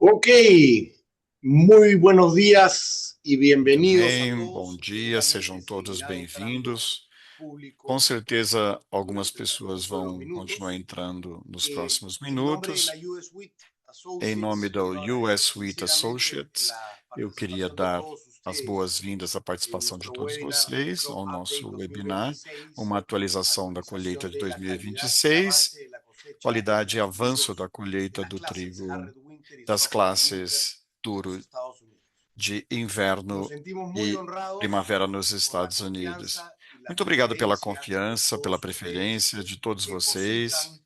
Ok, muy buenos días y Muito bienvenidos a bem, bom todos. dia, Seguramente sejam todos seguirá entrando bem-vindos. Com público certeza, algumas durante el pessoas transcurso de los vão continuar minutos. entrando nos próximos En nombre de la minutos. US WIT Em nome Associates, da quiero agradecer US Suite sinceramente Associates, la eu queria participación de dar todos as ustedes boas-vindas à en participação de nuestro todos webinar vocês Crop ao Update nosso webinar, 2026, uma atualização da colheita actualización de de la calidad y 2026, avance de la cosecha en qualidade e los avanço da duros de colheita las do clases trigo Hard Winter y das Soft Winter classes en los duro Estados Unidos. de Nos inverno sentimos muy e honrados primavera nos por la Estados Unidos. confianza y la Muito obrigado pela preferencia de confiança, pela todos ustedes preferência de todos que vocês, depositan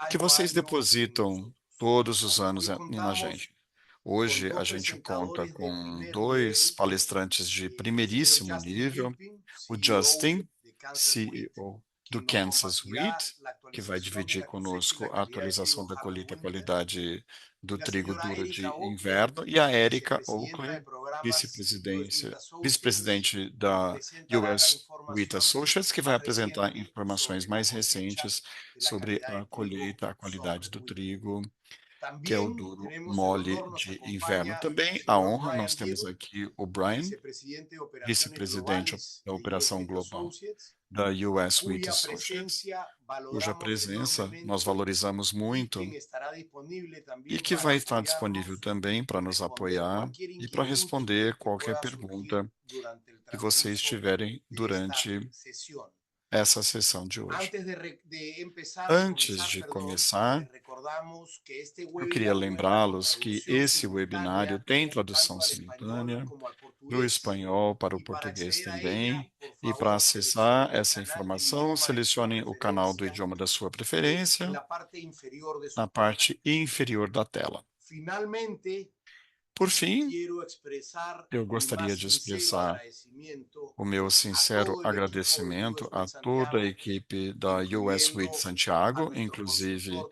que año a vocês año en depositam nosotros. todos os anos Hoy na gente. contamos con Hoje a dos gente conta presentadores de com primer dois nivel, palestrantes de el señor primeiríssimo Justin nível, Gilpin, o CEO Justin, de Kansas Wheat, CEO do quien nos Kansas compartirá Wheat, la que vai actualización de dividir la cosecha y conosco la a calidad de atualização trigo da Hard colheita e Winter, qualidade do y la trigo señora duro de Erika Oakley, inverno, e a Erika vicepresidenta de Oakley, programas de US Wheat vice-presidente, Associates, vice-presidente quien da presentará la US Wheat información Associates, que vai más apresentar reciente informações sobre la mais cosecha recentes de la sobre calidad de a trigo colheita, a qualidade Summer do Wheat. trigo, que é o También duro tenemos el mole honor, nos de inverno. acompaña el Também a señor honra, nós Brian temos Hill, aqui o Brian, vicepresidente de operaciones vice-presidente globales da de US operação Wheat global Associates, da US Wheat cuya Associates, presencia cuja valoramos presença nós enormemente valorizamos y muito quien estará disponible e también que para vai estar disponível apoyarnos também y para nos responder apoiar cualquier e para inquietud responder que qualquer pueda surgir pergunta durante el que vocês transcurso tiverem de esta durante sesión. essa sessão de hoje. Antes de empezar, de Antes comenzar, de perdón, começar, les recordamos que este eu queria webinar cuenta con lembrá-los que traducción esse webinário simultánea tem tradução tanto al español simultânea como al do portugués, espanhol para o y para português acceder a ella, também. por E para favor, acessar seleccione el essa canal de informação, idioma de su selecione o canal do preferencia idioma da sua en preferência la parte inferior de na su parte pantalla. inferior da tela. Finalmente, Por fim, quiero expresar eu mi gostaria más de sincero expressar agradecimiento o meu a sincero todo el equipo de agradecimento US a with toda a Santiago, equipe da US With incluyendo a Santiago, nuestro inclusive consultor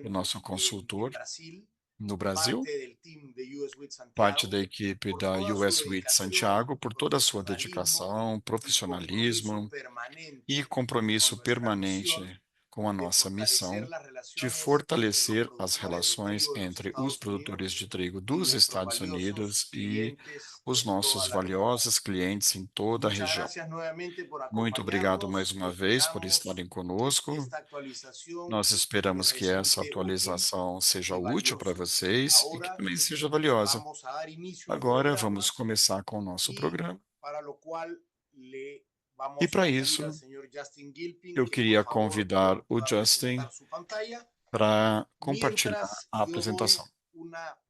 o también nosso consultor en Brasil, no Brasil, parte del team de US with parte Santiago, da equipe por da toda su US With dedicación, Santiago, por toda a sua profesionalismo dedicação, y compromiso profissionalismo e permanente con compromisso nuestra misión permanente com a de nossa fortalecer missão las de relaciones entre los fortalecer as productores de relações trigo de los entre os Estados produtores Unidos de trigo y dos nuestros Estados valiosos Unidos e clientes os en toda nossos la región. valiosos clientes em toda a Muchas região. gracias nuevamente por Muito obrigado mais acompañarnos y uma vez por esperamos estarem que conosco. esta actualización Nós les esperamos que essa resulte útil atualização seja y útil para valiosa. vocês e que Ahora também seja valiosa. vamos a dar inicio al Agora vamos programa começar com o nosso y programa. para lo cual le E vamos para a pedir al isso, señor Justin Gilpin eu que por queria favor convidar o pueda Justin presentar su pantalla para compartilhar mientras a yo doy apresentação.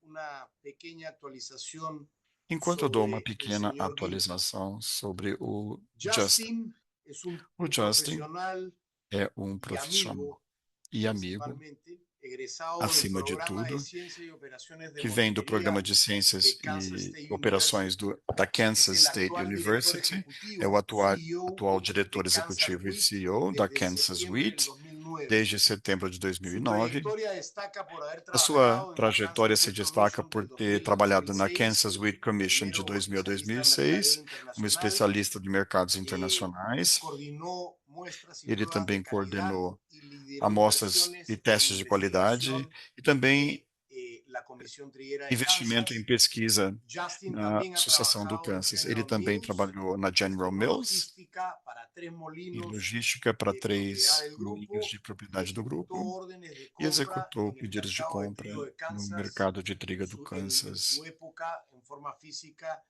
una pequeña actualización Enquanto eu dou uma sobre el pequena señor Gilpin. atualização sobre o Justin. Justin es O un Justin profesional é um y profissional amigo, e amigo, principalmente egresado del acima de programa de tudo, ciencia y operaciones de que vem do programa mostería de de ciências Kansas e State operações University. da Es Kansas el State actual director University, é o ejecutivo, atual CEO diretor de Kansas executivo e WIT CEO da desde Kansas septiembre del Wheat 2009. desde setembro de Su 2009. trayectoria destaca por haber A sua trabajado en la trajetória Kansas se Wheat destaca Commission por de ter 2000 a trabalhado na 2006, Kansas Wheat Commission de primero 2000 a especialista en mercadeo 2006, como internacional. especialista de mercados internacionais. Coordinó muestras y Ele pruebas de também calidad coordenou y lideró amostras e inversiones en testes de qualidade investigación e também de la Comisión Triguera de investimento em Kansas. pesquisa Justin na también ha Associação do trabajado en Kansas. Ele General também Mills, trabalhou na General gestionó Mills logística para tres e molinos logística para propiedad 3 del moinhos grupo de y propriedade do ejecutó grupo órdenes de e compra executou en el pedidos de mercado de compra trigo de no Kansas mercado de trigo do en su Kansas, época en forma física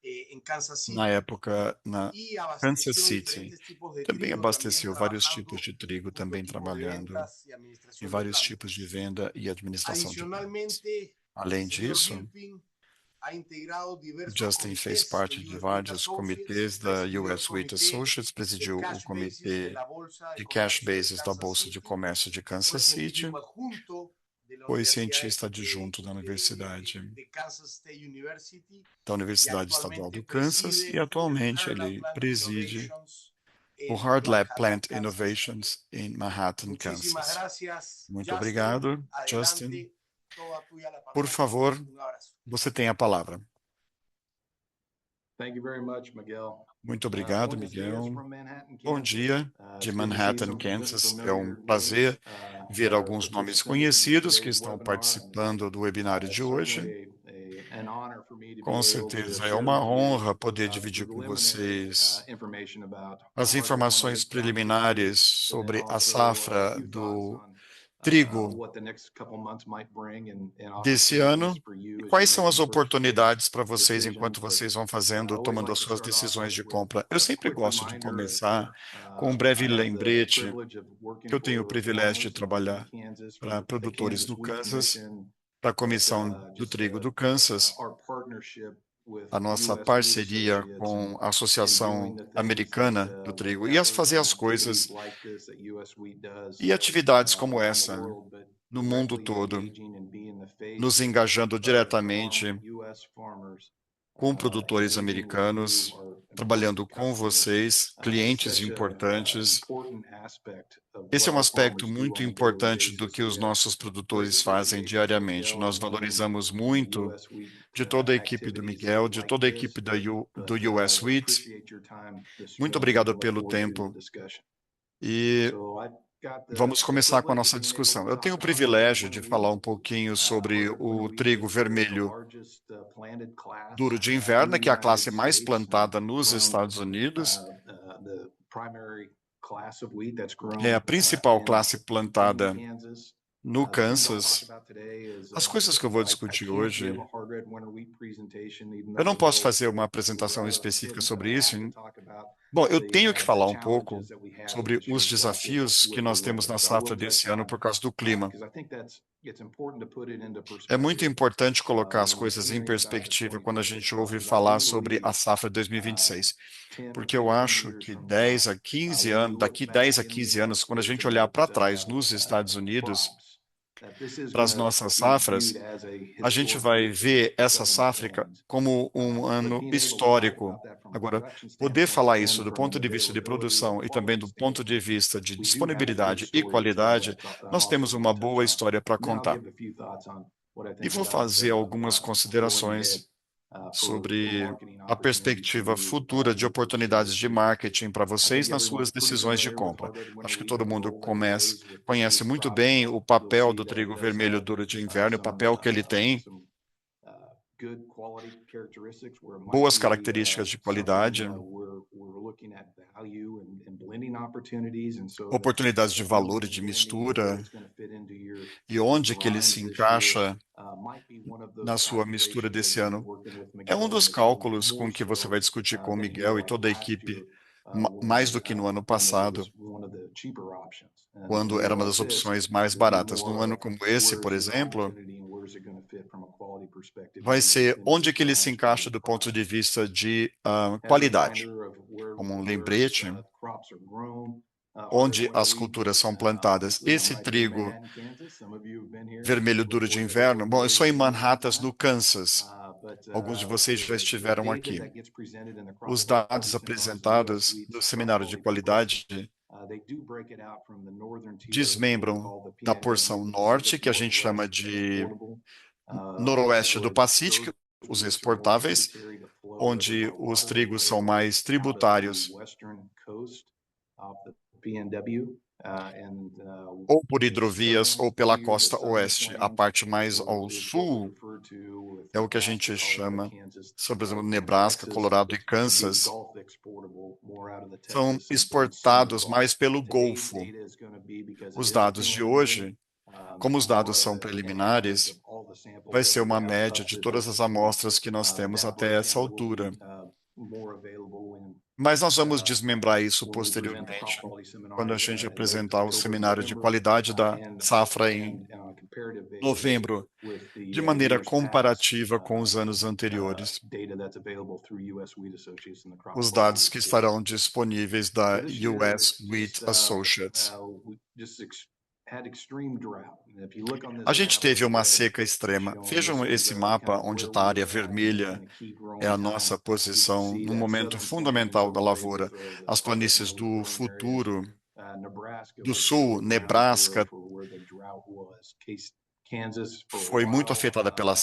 en Kansas na City época na y Kansas abasteció City. diferentes tipos de Também trigo, también abasteceu vários tipos trabajando de trigo, en otros também tipos de trabalhando ventas y em administración de vários tipos de plantas. venda e administração de vendas. Adicionalmente, el Além señor disso, Gilpin ha integrado o diversos Justin fez comités parte de de US Wheat vários Associates, comitês da presidió el US Wheat comité Associates, de presidiu o Cash Basis de comitê la Bolsa de de cash Comercio de basis da Kansas Bolsa de City, Comércio de fue Kansas City, científico adjunto de la foi Universidad cientista adjunto da Universidade de Kansas State University da y Universidade Estadual actualmente do Kansas e preside el atualmente Herd ele Plant preside Innovations o en Hard Lab Manhattan, Plant Kansas. Innovations em Manhattan, Muchísimas Kansas. gracias, Muito Justin. obrigado, Justin. Adelante, toda tuya la Por pantalla. favor, Un abrazo. você tem a palavra. Muito obrigado, Miguel. Bom dia, de Manhattan, Kansas. É um prazer ver alguns nomes conhecidos que estão participando do webinário de hoje. Com certeza é uma honra poder dividir com vocês as informações preliminares sobre a safra do trigo desse ano e quais são as oportunidades para vocês enquanto vocês vão tomando as suas decisões de compra. Eu sempre gosto de começar com um breve lembrete que eu tenho o privilégio de trabalhar para produtores do Kansas, para a Comissão do Trigo do Kansas, a nossa parceria com a Associação Americana do Trigo e fazer as coisas e atividades como essa no mundo todo, nos engajando diretamente com produtores americanos, trabalhando com vocês, clientes importantes. Esse é um aspecto muito importante do que os nossos produtores fazem diariamente. Nós valorizamos muito de toda a equipe do Miguel, de toda a equipe do US Wheat. Muito obrigado pelo tempo. E vamos começar com a nossa discussão. Eu tenho o privilégio de falar um pouquinho sobre o trigo vermelho duro de inverno, que é a classe mais plantada nos Estados Unidos. É a principal classe plantada no Kansas. As coisas que eu vou discutir hoje, eu não posso fazer uma apresentação específica sobre isso. Bom, eu tenho que falar um pouco sobre os desafios que nós temos na safra desse ano por causa do clima. É muito importante colocar as coisas em perspectiva quando a gente ouve falar sobre a safra 2026, porque eu acho que daqui 10 a 15 anos, quando a gente olhar para trás nos Estados Unidos, para as nossas safras, a gente vai ver essa safra como um ano histórico. Agora, poder falar isso do ponto de vista de produção e também do ponto de vista de disponibilidade e qualidade, nós temos uma boa história para contar. E vou fazer algumas considerações sobre a perspectiva futura de oportunidades de marketing para vocês nas suas decisões de compra. Acho que todo mundo conhece muito bem o papel do trigo vermelho duro de inverno, o papel que ele tem, boas características de qualidade, oportunidades de valor e de mistura, e onde que ele se encaixa na sua mistura desse ano. É um dos cálculos com que você vai discutir com o Miguel e toda a equipe, mais do que no ano passado, quando era uma das opções mais baratas. Num ano como esse, por exemplo, vai ser onde que ele se encaixa do ponto de vista de qualidade. Como um lembrete, onde as culturas são plantadas. Esse trigo vermelho duro de inverno, bom, eu sou em Manhattan, no Kansas. Alguns de vocês já estiveram aqui. Os dados apresentados no seminário de qualidade desmembram da porção norte, que a gente chama de noroeste do Pacífico, os exportáveis, onde os trigos são mais tributários ou por hidrovias ou pela costa oeste. A parte mais ao sul é o que a gente chama, por exemplo, Nebraska, Colorado e Kansas, são exportados mais pelo Golfo. Os dados de hoje, como os dados são preliminares, vai ser uma média de todas as amostras que nós temos até essa altura. Mas nós vamos desmembrar isso posteriormente, quando a gente apresentar o seminário de qualidade da safra em novembro, de maneira comparativa com os anos anteriores. Os dados que estarão disponíveis da US Wheat Associates. A gente teve uma seca extrema. Vejam esse mapa onde está a área vermelha, é a nossa posição no momento fundamental da lavoura. As planícies do futuro, do sul, Nebraska, foi muito afetada pela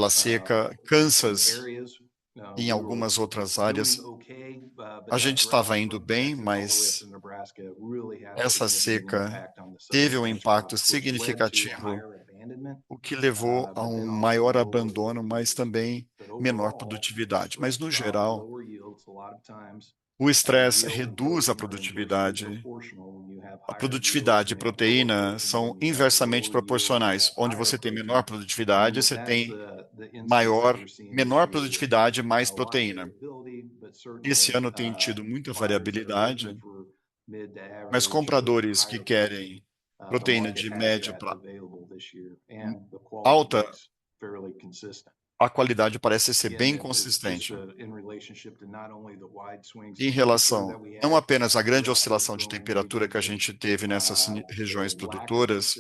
seca. Kansas em algumas outras áreas, a gente estava indo bem, mas essa seca teve um impacto significativo, o que levou a um maior abandono, mas também menor produtividade. Mas, no geral, o estresse reduz a produtividade. A produtividade e proteína são inversamente proporcionais. Onde você tem menor produtividade, você tem menor produtividade, mais proteína. Esse ano tem tido muita variabilidade, mas compradores que querem proteína de média para alta, a qualidade parece ser bem consistente. Em relação não apenas à grande oscilação de temperatura que a gente teve nessas regiões produtoras,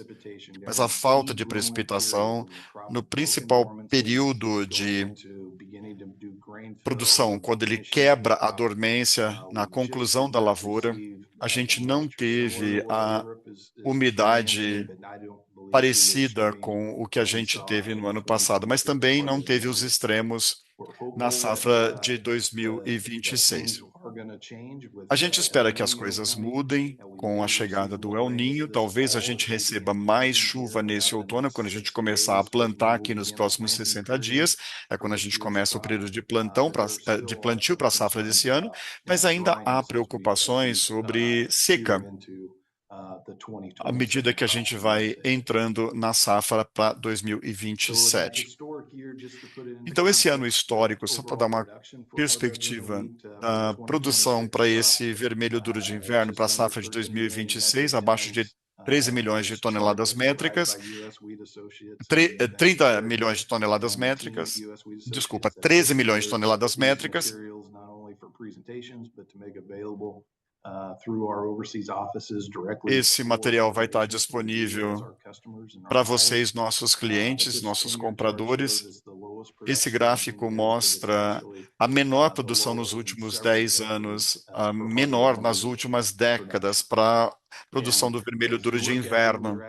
mas a falta de precipitação no principal período de produção, quando ele quebra a dormência na conclusão da lavoura, a gente não teve a umidade parecida com o que a gente teve no ano passado, mas também não teve os extremos na safra de 2026. A gente espera que as coisas mudem com a chegada do El Niño. Talvez a gente receba mais chuva nesse outono, quando a gente começar a plantar aqui nos próximos 60 dias. É quando a gente começa o período de de plantio para a safra desse ano, mas ainda há preocupações sobre seca à medida que a gente vai entrando na safra para 2027. Então, esse ano histórico, só para dar uma perspectiva da produção para esse vermelho duro de inverno, para a safra de 2026, abaixo de 13 milhões de toneladas métricas, 30 milhões de toneladas métricas, desculpa, 13 milhões de toneladas métricas. Esse material vai estar disponível para vocês, nossos clientes, nossos compradores. Esse gráfico mostra a menor produção nos últimos 10 anos, a menor nas últimas décadas para a produção do vermelho duro de inverno.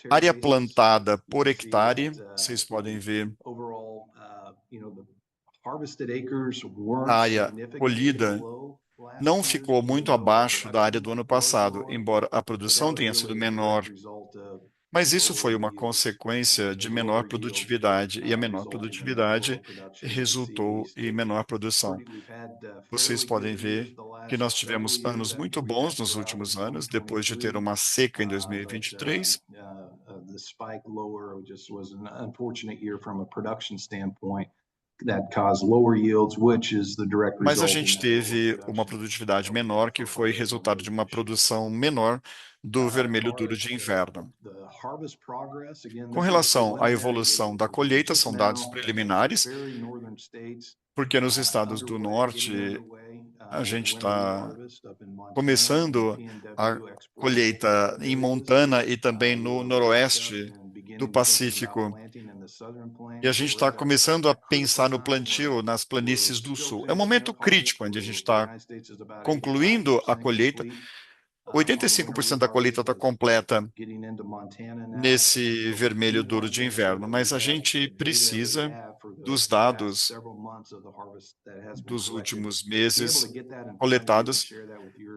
Área plantada por hectare, vocês podem ver. A área colhida não ficou muito abaixo da área do ano passado, embora a produção tenha sido menor. Mas isso foi uma consequência de menor produtividade, e a menor produtividade resultou em menor produção. Vocês podem ver que nós tivemos anos muito bons nos últimos anos, depois de ter uma seca em 2023. Mas a gente teve uma produtividade menor, que foi resultado de uma produção menor do vermelho duro de inverno. Com relação à evolução da colheita, são dados preliminares, porque nos estados do norte a gente está começando a colheita em Montana e também no noroeste do Pacífico. E a gente está começando a pensar no plantio nas planícies do sul. É um momento crítico, onde a gente está concluindo a colheita. 85% da colheita está completa nesse vermelho duro de inverno, mas a gente precisa dos dados dos últimos meses coletados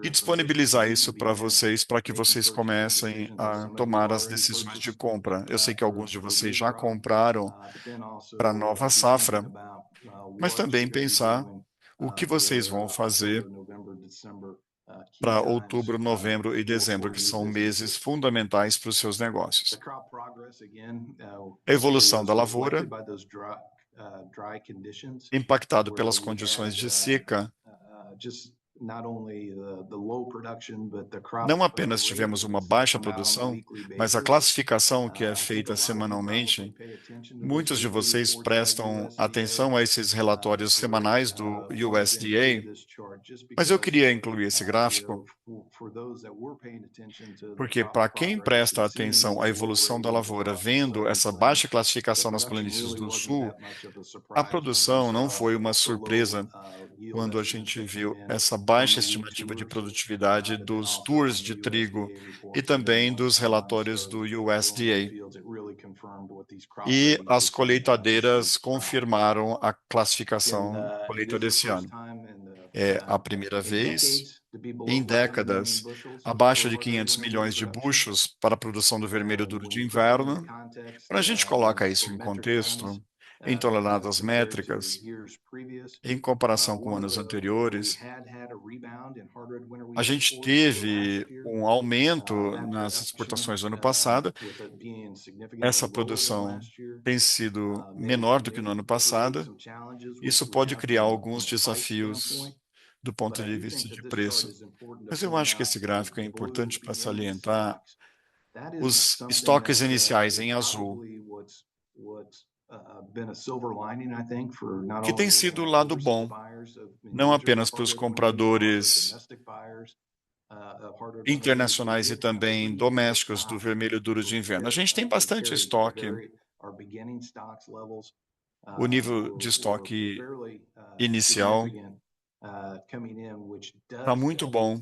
e disponibilizar isso para vocês, para que vocês comecem a tomar as decisões de compra. Eu sei que alguns de vocês já compraram para a nova safra, mas também pensar o que vocês vão fazer para outubro, novembro e dezembro, que são meses fundamentais para os seus negócios. A evolução da lavoura, impactado pelas condições de seca, não apenas tivemos uma baixa produção, mas a classificação que é feita semanalmente. Muitos de vocês prestam atenção a esses relatórios semanais do USDA, mas eu queria incluir esse gráfico porque, para quem presta atenção à evolução da lavoura, vendo essa baixa classificação nas planícies do sul, a produção não foi uma surpresa quando a gente viu essa baixa estimativa de produtividade dos tours de trigo e também dos relatórios do USDA. E as colheitadeiras confirmaram a classificação colheita desse ano. É a primeira vez em décadas abaixo de 500 milhões de bushels para a produção do vermelho duro de inverno. Quando a gente coloca isso em contexto, em toneladas métricas, em comparação com anos anteriores, a gente teve um aumento nas exportações no ano passado. Essa produção tem sido menor do que no ano passado. Isso pode criar alguns desafios do ponto de vista de preço. Mas eu acho que esse gráfico é importante para salientar os estoques iniciais em azul, que tem sido o lado bom, não apenas para os compradores internacionais e também domésticos do vermelho duro de inverno. A gente tem bastante estoque. O nível de estoque inicial está muito bom,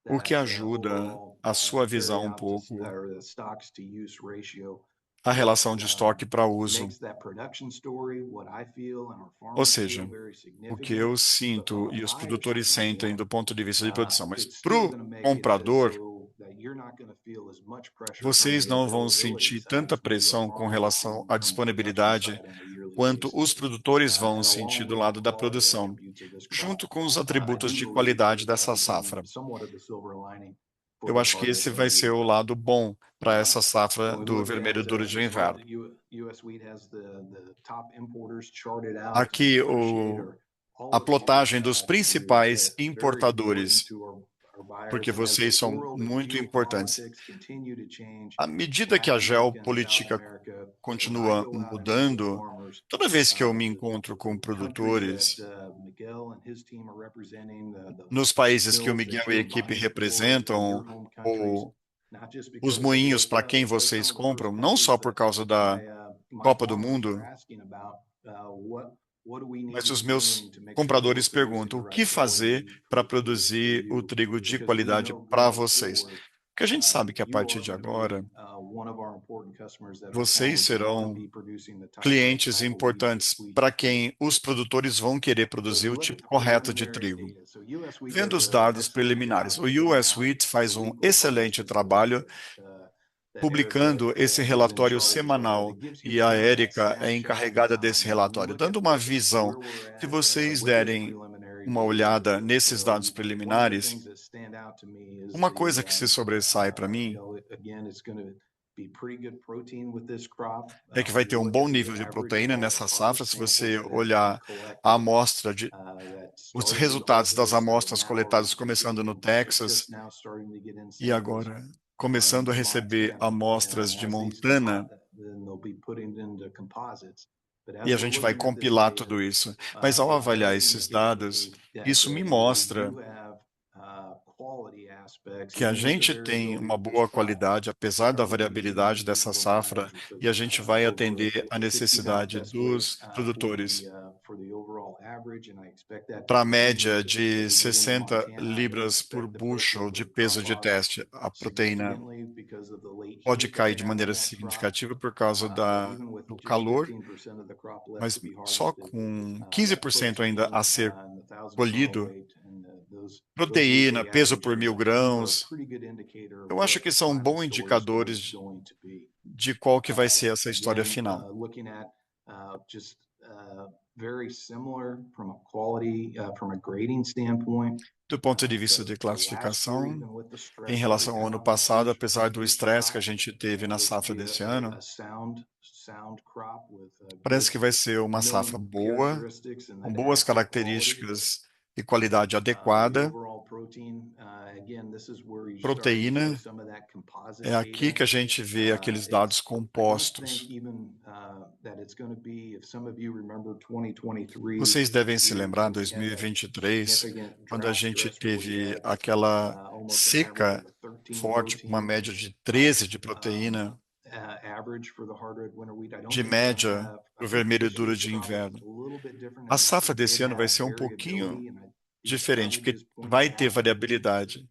o que ajuda a suavizar um pouco a relação de estoque para uso. Ou seja, o que eu sinto e os produtores sentem do ponto de vista de produção. Mas para o comprador, vocês não vão sentir tanta pressão com relação à disponibilidade quanto os produtores vão sentir do lado da produção, junto com os atributos de qualidade dessa safra. Eu acho que esse vai ser o lado bom para essa safra do vermelho duro de inverno. Aqui a plotagem dos principais importadores, porque vocês são muito importantes. À medida que a geopolítica continua mudando, toda vez que eu me encontro com produtores nos países que o Miguel e a equipe representam, ou os moinhos para quem vocês compram, não só por causa da Copa do Mundo, mas os meus compradores perguntam o que fazer para produzir o trigo de qualidade para vocês. Porque a gente sabe que a partir de agora, vocês serão clientes importantes para quem os produtores vão querer produzir o tipo correto de trigo. Vendo os dados preliminares, o US Wheat faz um excelente trabalho publicando esse relatório semanal e a Érica é encarregada desse relatório, dando uma visão. Se vocês derem uma olhada nesses dados preliminares, uma coisa que se sobressai para mim é que vai ter um bom nível de proteína nessa safra. Se você olhar a amostra os resultados das amostras coletadas começando no Texas e agora começando a receber amostras de Montana, e a gente vai compilar tudo isso. Mas ao avaliar esses dados, isso me mostra que a gente tem uma boa qualidade, apesar da variabilidade dessa safra, e a gente vai atender a necessidade dos produtores. Para a média de 60 libras por bushel de peso de teste, a proteína pode cair de maneira significativa por causa do calor, mas só com 15% ainda a ser colhido, proteína, peso por 1.000 grãos, eu acho que são bons indicadores de qual que vai ser essa história final. Do ponto de vista de classificação, em relação ao ano passado, apesar do estresse que a gente teve na safra desse ano, parece que vai ser uma safra boa, com boas características e qualidade adequada. Proteína, é aqui que a gente vê aqueles dados compostos. Vocês devem se lembrar, em 2023, quando a gente teve aquela seca forte, uma média de 13 de proteína. de média para o vermelho duro de inverno. A safra desse ano vai ser um pouquinho diferente, porque vai ter variabilidade.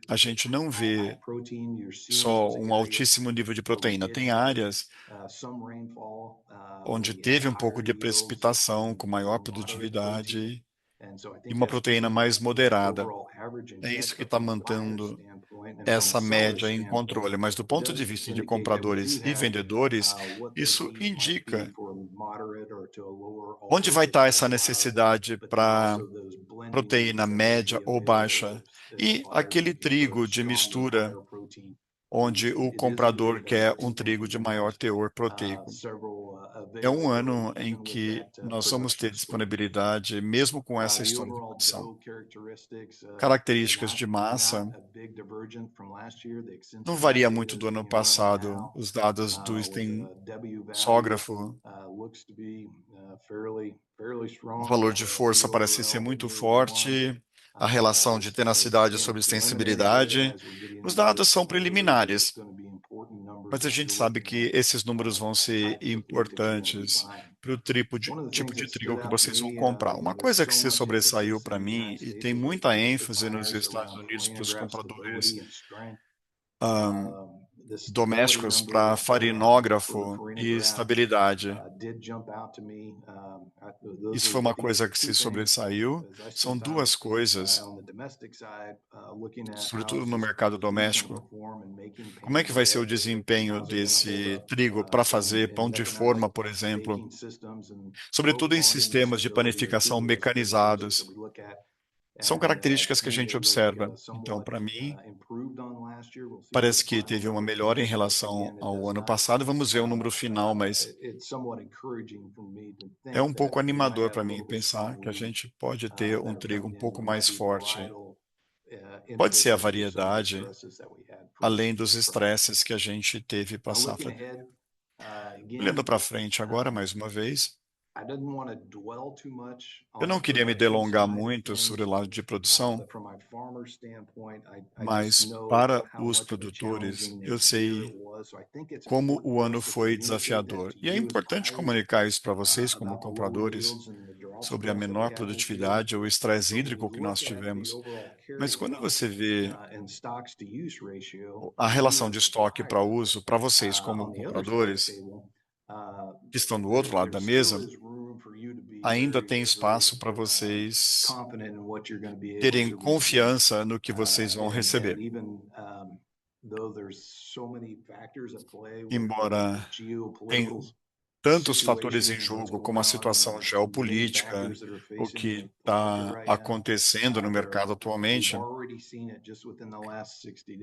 A gente não vê só um altíssimo nível de proteína. Tem áreas onde teve um pouco de precipitação, com maior produtividade e uma proteína mais moderada. É isso que está mantendo essa média em controle. Mas do ponto de vista de compradores e vendedores, isso indica onde vai estar essa necessidade para proteína média ou baixa. E aquele trigo de mistura, onde o comprador quer um trigo de maior teor proteico. É um ano em que nós vamos ter disponibilidade, mesmo com essa história de produção. Características de massa não varia muito do ano passado. Os dados do Stensógrafo, o valor de força parece ser muito forte, a relação de tenacidade sobre extensibilidade. Os dados são preliminares, mas a gente sabe que esses números vão ser importantes para o tipo de trigo que vocês vão comprar. Uma coisa que se sobressaiu para mim, e tem muita ênfase nos Estados Unidos para os compradores domésticos para farinógrafo e estabilidade. Isso foi uma coisa que se sobressaiu. São duas coisas, sobretudo no mercado doméstico. Como é que vai ser o desempenho desse trigo para fazer pão de forma, por exemplo, sobretudo em sistemas de panificação mecanizados? São características que a gente observa. Então, para mim, parece que teve uma melhora em relação ao ano passado. Vamos ver o número final, mas é um pouco animador para mim pensar que a gente pode ter um trigo um pouco mais forte. Pode ser a variedade, além dos estresses que a gente teve para a safra. Olhando para frente agora, mais uma vez, eu não queria me delongar muito sobre o lado de produção, mas para os produtores, eu sei como o ano foi desafiador. E é importante comunicar isso para vocês, como compradores, sobre a menor produtividade ou o estresse hídrico que nós tivemos. Mas quando você vê a relação de estoque para uso, para vocês como compradores, que estão do outro lado da mesa, ainda tem espaço para vocês terem confiança no que vocês vão receber. Embora tenha tantos fatores em jogo, como a situação geopolítica, o que está acontecendo no mercado atualmente,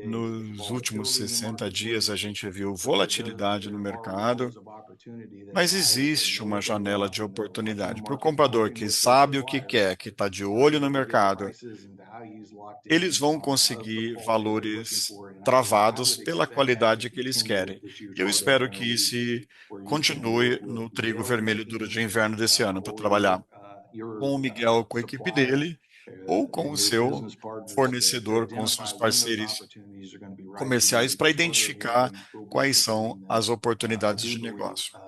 nos últimos 60 dias a gente viu volatilidade no mercado, mas existe uma janela de oportunidade para o comprador que sabe o que quer, que está de olho no mercado. Eles vão conseguir valores travados pela qualidade que eles querem. Eu espero que isso continue no trigo vermelho duro de inverno desse ano, para trabalhar com o Miguel, com a equipe dele, ou com o seu fornecedor, com os seus parceiros comerciais, para identificar quais são as oportunidades de negócio.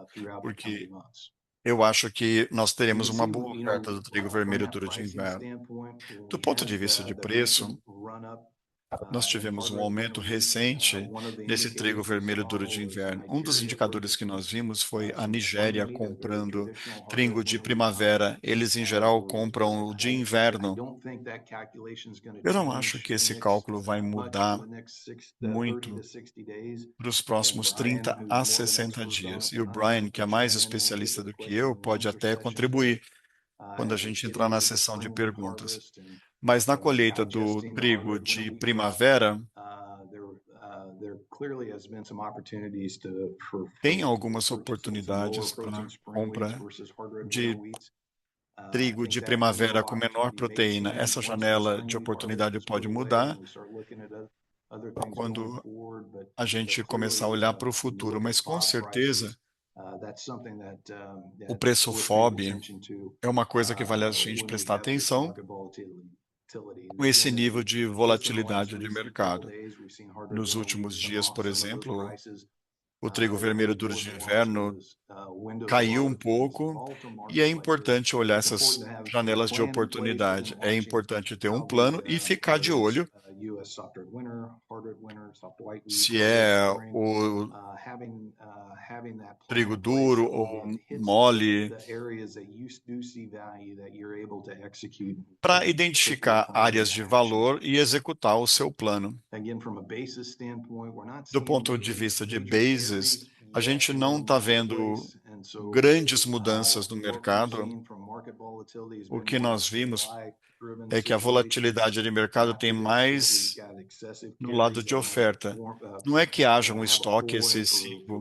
Porque eu acho que nós teremos uma boa oferta do trigo vermelho duro de inverno. Do ponto de vista de preço, nós tivemos um aumento recente nesse trigo vermelho duro de inverno. Um dos indicadores que nós vimos foi a Nigéria comprando trigo de primavera. Eles, em geral, compram o de inverno. Eu não acho que esse cálculo vai mudar muito para os próximos 30 a 60 dias. E o Brian, que é mais especialista do que eu, pode até contribuir quando a gente entrar na sessão de perguntas. Mas na colheita do trigo de primavera, tem algumas oportunidades para compra de trigo de primavera com menor proteína. Essa janela de oportunidade pode mudar quando a gente começar a olhar para o futuro, mas com certeza o preço FOB é uma coisa que vale a gente prestar atenção, com esse nível de volatilidade de mercado. Nos últimos dias, por exemplo, o trigo vermelho duro de inverno caiu um pouco, e é importante olhar essas janelas de oportunidade. É importante ter um plano e ficar de olho se é o trigo duro ou mole, para identificar áreas de valor e executar o seu plano. Do ponto de vista de bases, a gente não está vendo grandes mudanças no mercado. O que nós vimos é que a volatilidade de mercado tem mais no lado de oferta. Não é que haja um estoque excessivo.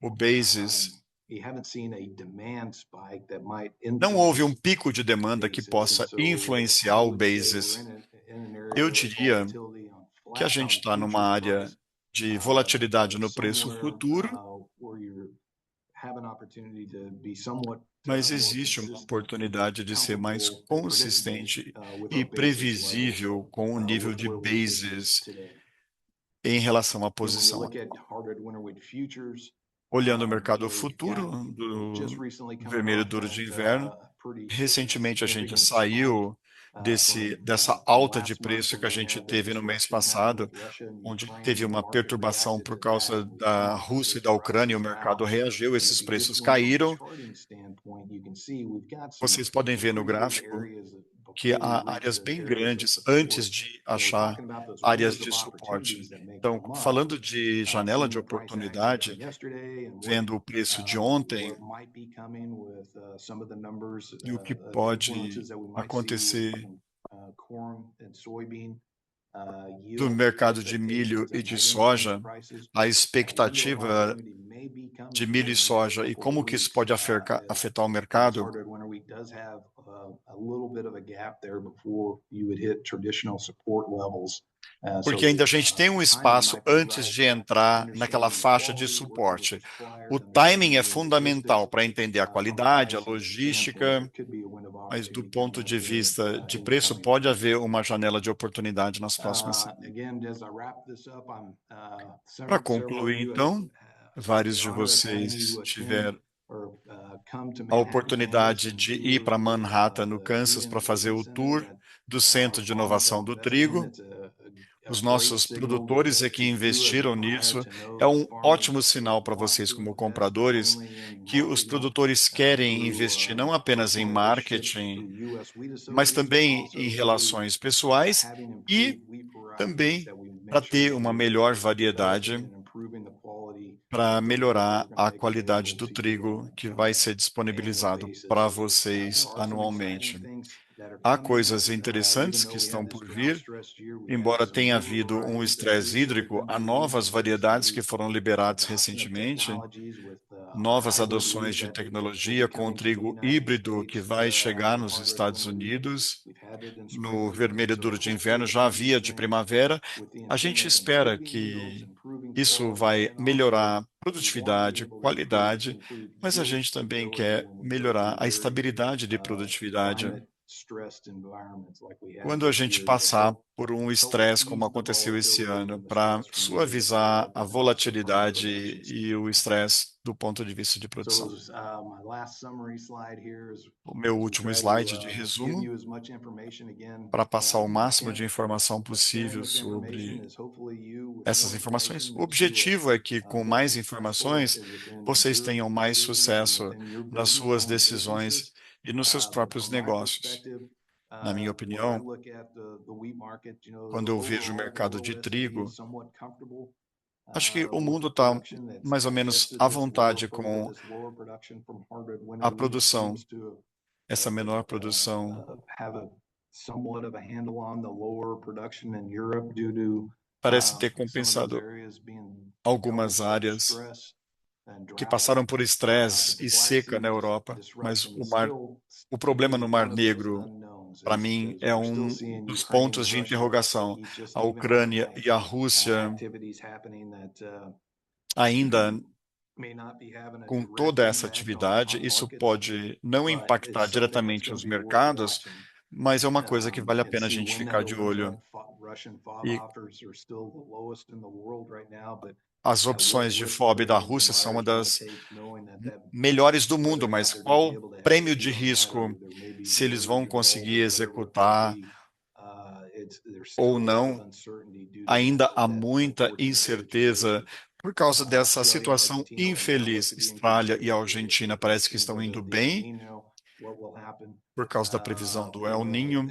O basis, não houve um pico de demanda que possa influenciar o basis. Eu diria que a gente está numa área de volatilidade no preço futuro, mas existe uma oportunidade de ser mais consistente e previsível com o nível de basis em relação à posição. Olhando o mercado futuro do vermelho duro de inverno, recentemente a gente saiu dessa alta de preço que a gente teve no mês passado, onde teve uma perturbação por causa da Rússia e da Ucrânia, o mercado reagiu, esses preços caíram. Vocês podem ver no gráfico que há áreas bem grandes antes de achar áreas de suporte. Então, falando de janela de oportunidade, vendo o preço de ontem e o que pode acontecer do mercado de milho e de soja, a expectativa de milho e soja e como que isso pode afetar o mercado, porque ainda a gente tem um espaço antes de entrar naquela faixa de suporte. O timing é fundamental para entender a qualidade, a logística, mas do ponto de vista de preço, pode haver uma janela de oportunidade nas próximas semanas. Para concluir, então, vários de vocês tiveram a oportunidade de ir para Manhattan, no Kansas, para fazer o tour do Centro de Inovação do Trigo. Os nossos produtores é que investiram nisso. É um ótimo sinal para vocês, como compradores, que os produtores querem investir não apenas em marketing, mas também em relações pessoais e também para ter uma melhor variedade, para melhorar a qualidade do trigo que vai ser disponibilizado para vocês anualmente. Há coisas interessantes que estão por vir. Embora tenha havido um estresse hídrico, há novas variedades que foram liberadas recentemente, novas adoções de tecnologia com o trigo híbrido que vai chegar nos Estados Unidos. No vermelho duro de inverno já havia de primavera. A gente espera que isso vai melhorar produtividade, qualidade, mas a gente também quer melhorar a estabilidade de produtividade. Quando a gente passar por um estresse como aconteceu esse ano, para suavizar a volatilidade e o estresse do ponto de vista de produção. O meu último slide de resumo, para passar o máximo de informação possível sobre essas informações. O objetivo é que, com mais informações, vocês tenham mais sucesso nas suas decisões e nos seus próprios negócios. Na minha opinião, quando eu vejo o mercado de trigo, acho que o mundo está mais ou menos à vontade com a produção, essa menor produção. Parece ter compensado algumas áreas que passaram por estresse e seca na Europa, mas o problema no Mar Negro, para mim, é um dos pontos de interrogação. A Ucrânia e a Rússia ainda com toda essa atividade, isso pode não impactar diretamente os mercados, mas é uma coisa que vale a pena a gente ficar de olho. E as opções de FOB da Rússia são uma das melhores do mundo, mas qual prêmio de risco, se eles vão conseguir executar ou não, ainda há muita incerteza por causa dessa situação infeliz. Austrália e a Argentina parece que estão indo bem por causa da previsão do El Niño.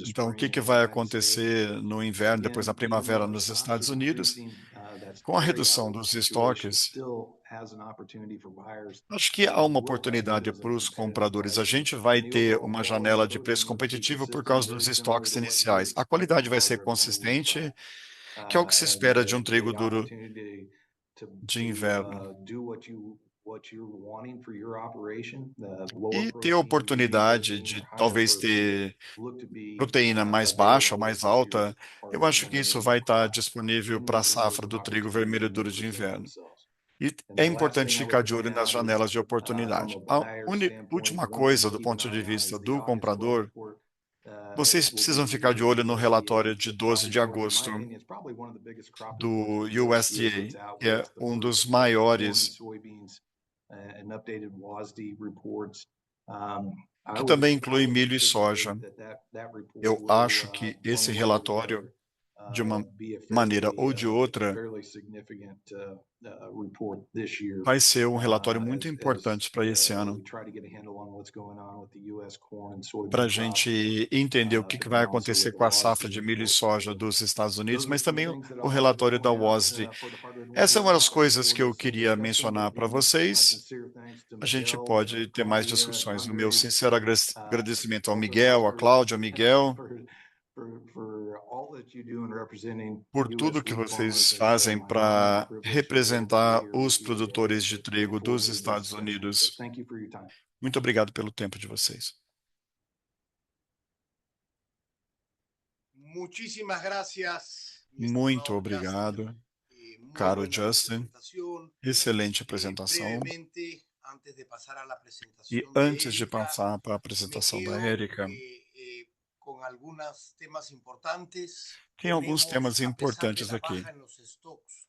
Então, o que que vai acontecer no inverno, depois na primavera nos Estados Unidos? Com a redução dos estoques, acho que há uma oportunidade para os compradores. A gente vai ter uma janela de preço competitivo por causa dos estoques iniciais. A qualidade vai ser consistente, que é o que se espera de um trigo duro de inverno. E ter a oportunidade de talvez ter proteína mais baixa ou mais alta, eu acho que isso vai estar disponível para a safra do trigo vermelho duro de inverno. E é importante ficar de olho nas janelas de oportunidade. A última coisa, do ponto de vista do comprador, vocês precisam ficar de olho no relatório de 12 de agosto do USDA, que é um dos maiores, que também inclui milho e soja. Eu acho que esse relatório, de uma maneira ou de outra, vai ser um relatório muito importante para esse ano, para a gente entender o que que vai acontecer com a safra de milho e soja dos Estados Unidos, mas também o relatório da WASDE. Essa é uma das coisas que eu queria mencionar para vocês. A gente pode ter mais discussões. O meu sincero agradecimento ao Miguel, a Cláudia, ao Miguel, por tudo que vocês fazem para representar os produtores de trigo dos Estados Unidos. Muito obrigado pelo tempo de vocês. Muchísimas gracias, mi Muito estimado obrigado, Justin. Muy caro buena Justin. presentación. Excelente apresentação. Brevemente, antes de pasar a la E presentación de antes de Erika, passar para a me apresentação da quedo Érica, con algunos temas importantes. tem alguns Tenemos, temas a pesar de importantes la aqui. baja en los stocks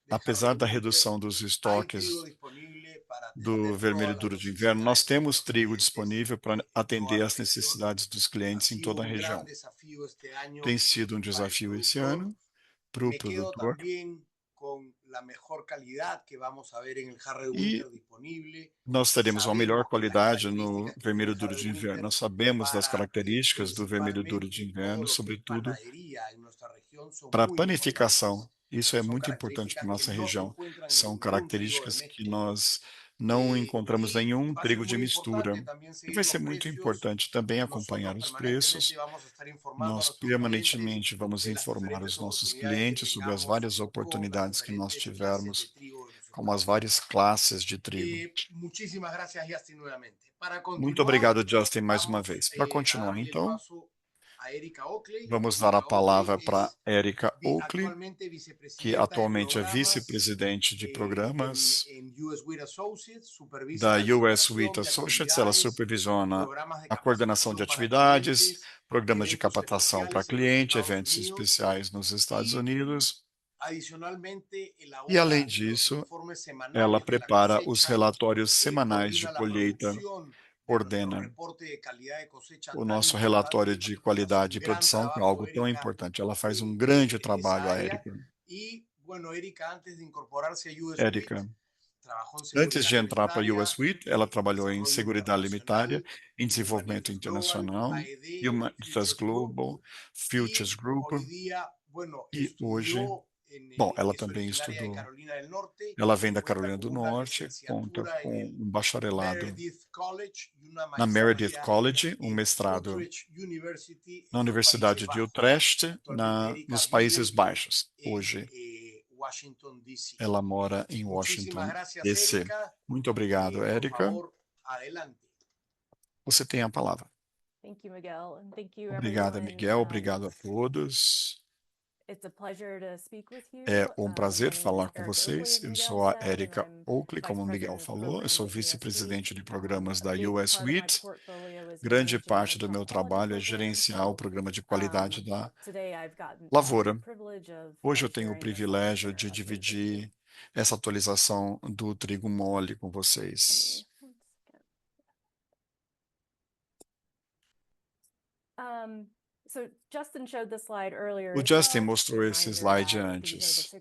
de Apesar da Harvey Winter, redução dos hay trigo estoques disponible para do atender vermelho todas las duro de inverno, nós necesidades de temos nuestros trigo clientes disponível para en atender toda la às región. necessidades dos Ha clientes em sido toda a un gran região. desafío este año Tem sido um para el desafio esse productor. ano para o Me quedo produtor. también con la mejor calidad que vamos a ver en el Harvey E Winter disponible. nós teremos uma melhor Sabemos que las qualidade no características que tiene vermelho el duro Harvey de inverno. Winter Nós sabemos das para características do vermelho duro de principalmente todo inverno, lo que es sobretudo panadería en nuestra región son para a muy panificação. importantes. Isso é Son muito importante para características a que nossa no se região. encuentran en São ningún trigo de características que mezcla. nós não encontramos Y nenhum va a ser trigo de muy mistura. importante también E vai seguir ser los muito precios. importante também acompanhar Nosotros os permanentemente preços. vamos a estar informando a Nós nuestros clientes permanentemente vamos de las informar diferentes os nossos oportunidades que clientes sobre as tengamos várias con las oportunidades que nós diferentes clases de tivermos, trigo de los como as Estados várias Unidos. classes de trigo. Muchísimas gracias, Justin, nuevamente. Para Muito continuar, obrigado, Justin, mais uma vamos vez. Para a continuar, darle el então, paso a Erika Oakley. vamos dar a Erika Oakley palavra para es Erika Oakley, actualmente que vicepresidenta de atualmente é programas vice-presidente de programas en US Wheat Associates, supervisa da la US Wheat licitación de Associates. Ela actividades, supervisiona programas de a coordenação de capacitación para atividades, clientes, programas de eventos capacitação para especiales en los cliente, Estados eventos Unidos especiais nos Estados y Unidos. adicionalmente E, além elabora los disso, informes ela semanales de la prepara os cosecha, relatórios semanais de coordina la colheita, producción de nuestro coordena reporte de calidad de cosecha o tan nosso importante relatório y de hace qualidade un e gran produção, que é trabajo, algo tão Erika, importante. Ela faz um grande en esa trabalho, a área. Érica. Y bueno, Erika, antes de incorporarse a US Wheat, Érica, trabajó en antes seguridad de entrar para a alimentaria, US Wheat, ela trabalhou em desarrollo seguridade alimentar, internacional em en desenvolvimento Humanitas Global, internacional, AED, Humanitas Futures Group, Global, Futures y Group, hoy día, bueno, e hoje, estudió bom, ela es também originaria de estudou. Carolina del Norte, Ela vem da cuenta Carolina con do una Norte, conta licenciatura en com el um bacharelado Meredith College y una na Meredith maestría College, um en mestrado Utrecht University na en los Países Universidade de Bajos. Utrecht, Actualmente Erika nos Países vive Baixos. en Hoje, Washington, D.C. ela mora em Muchísimas Washington, gracias, D.C. Erika. Muito obrigado, Por Érica. favor, adelante. Você tem a palavra. Thank you, Miguel, and thank you, Obrigada, everyone. Miguel. Obrigado a todos. É um prazer falar com vocês. Eu sou a Erica Oakley, como o Miguel falou. Eu sou vice-presidente de programas da US Wheat. Grande parte do meu trabalho é gerenciar o programa de qualidade da lavoura. Hoje eu tenho o privilégio de dividir essa atualização do trigo mole com vocês. O Justin mostrou esse slide antes.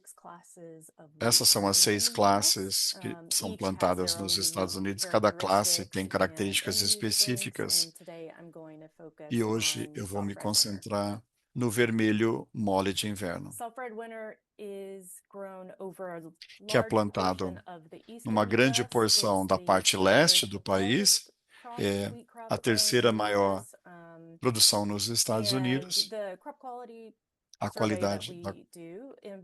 Essas são as 6 classes que são plantadas nos Estados Unidos. Cada classe tem características específicas. E hoje eu vou me concentrar no vermelho mole de inverno, que é plantado numa grande porção da parte leste do país. É a terceira maior produção nos Estados Unidos. A qualidade da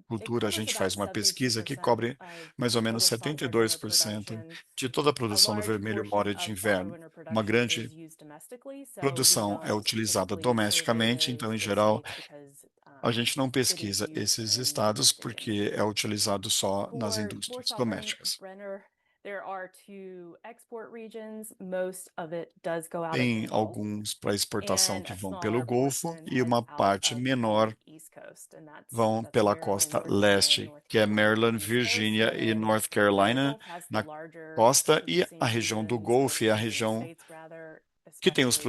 cultura, a gente faz uma pesquisa que cobre mais ou menos 72% de toda a produção do vermelho mole de inverno. Uma grande produção é utilizada domesticamente, então, em geral, a gente não pesquisa esses estados porque é utilizado só nas indústrias domésticas. Tem alguns para exportação que vão pelo Golfo e uma parte menor vão pela costa leste, que é Maryland, Virgínia e North Carolina, na costa, e a região do Golfo é a região que tem os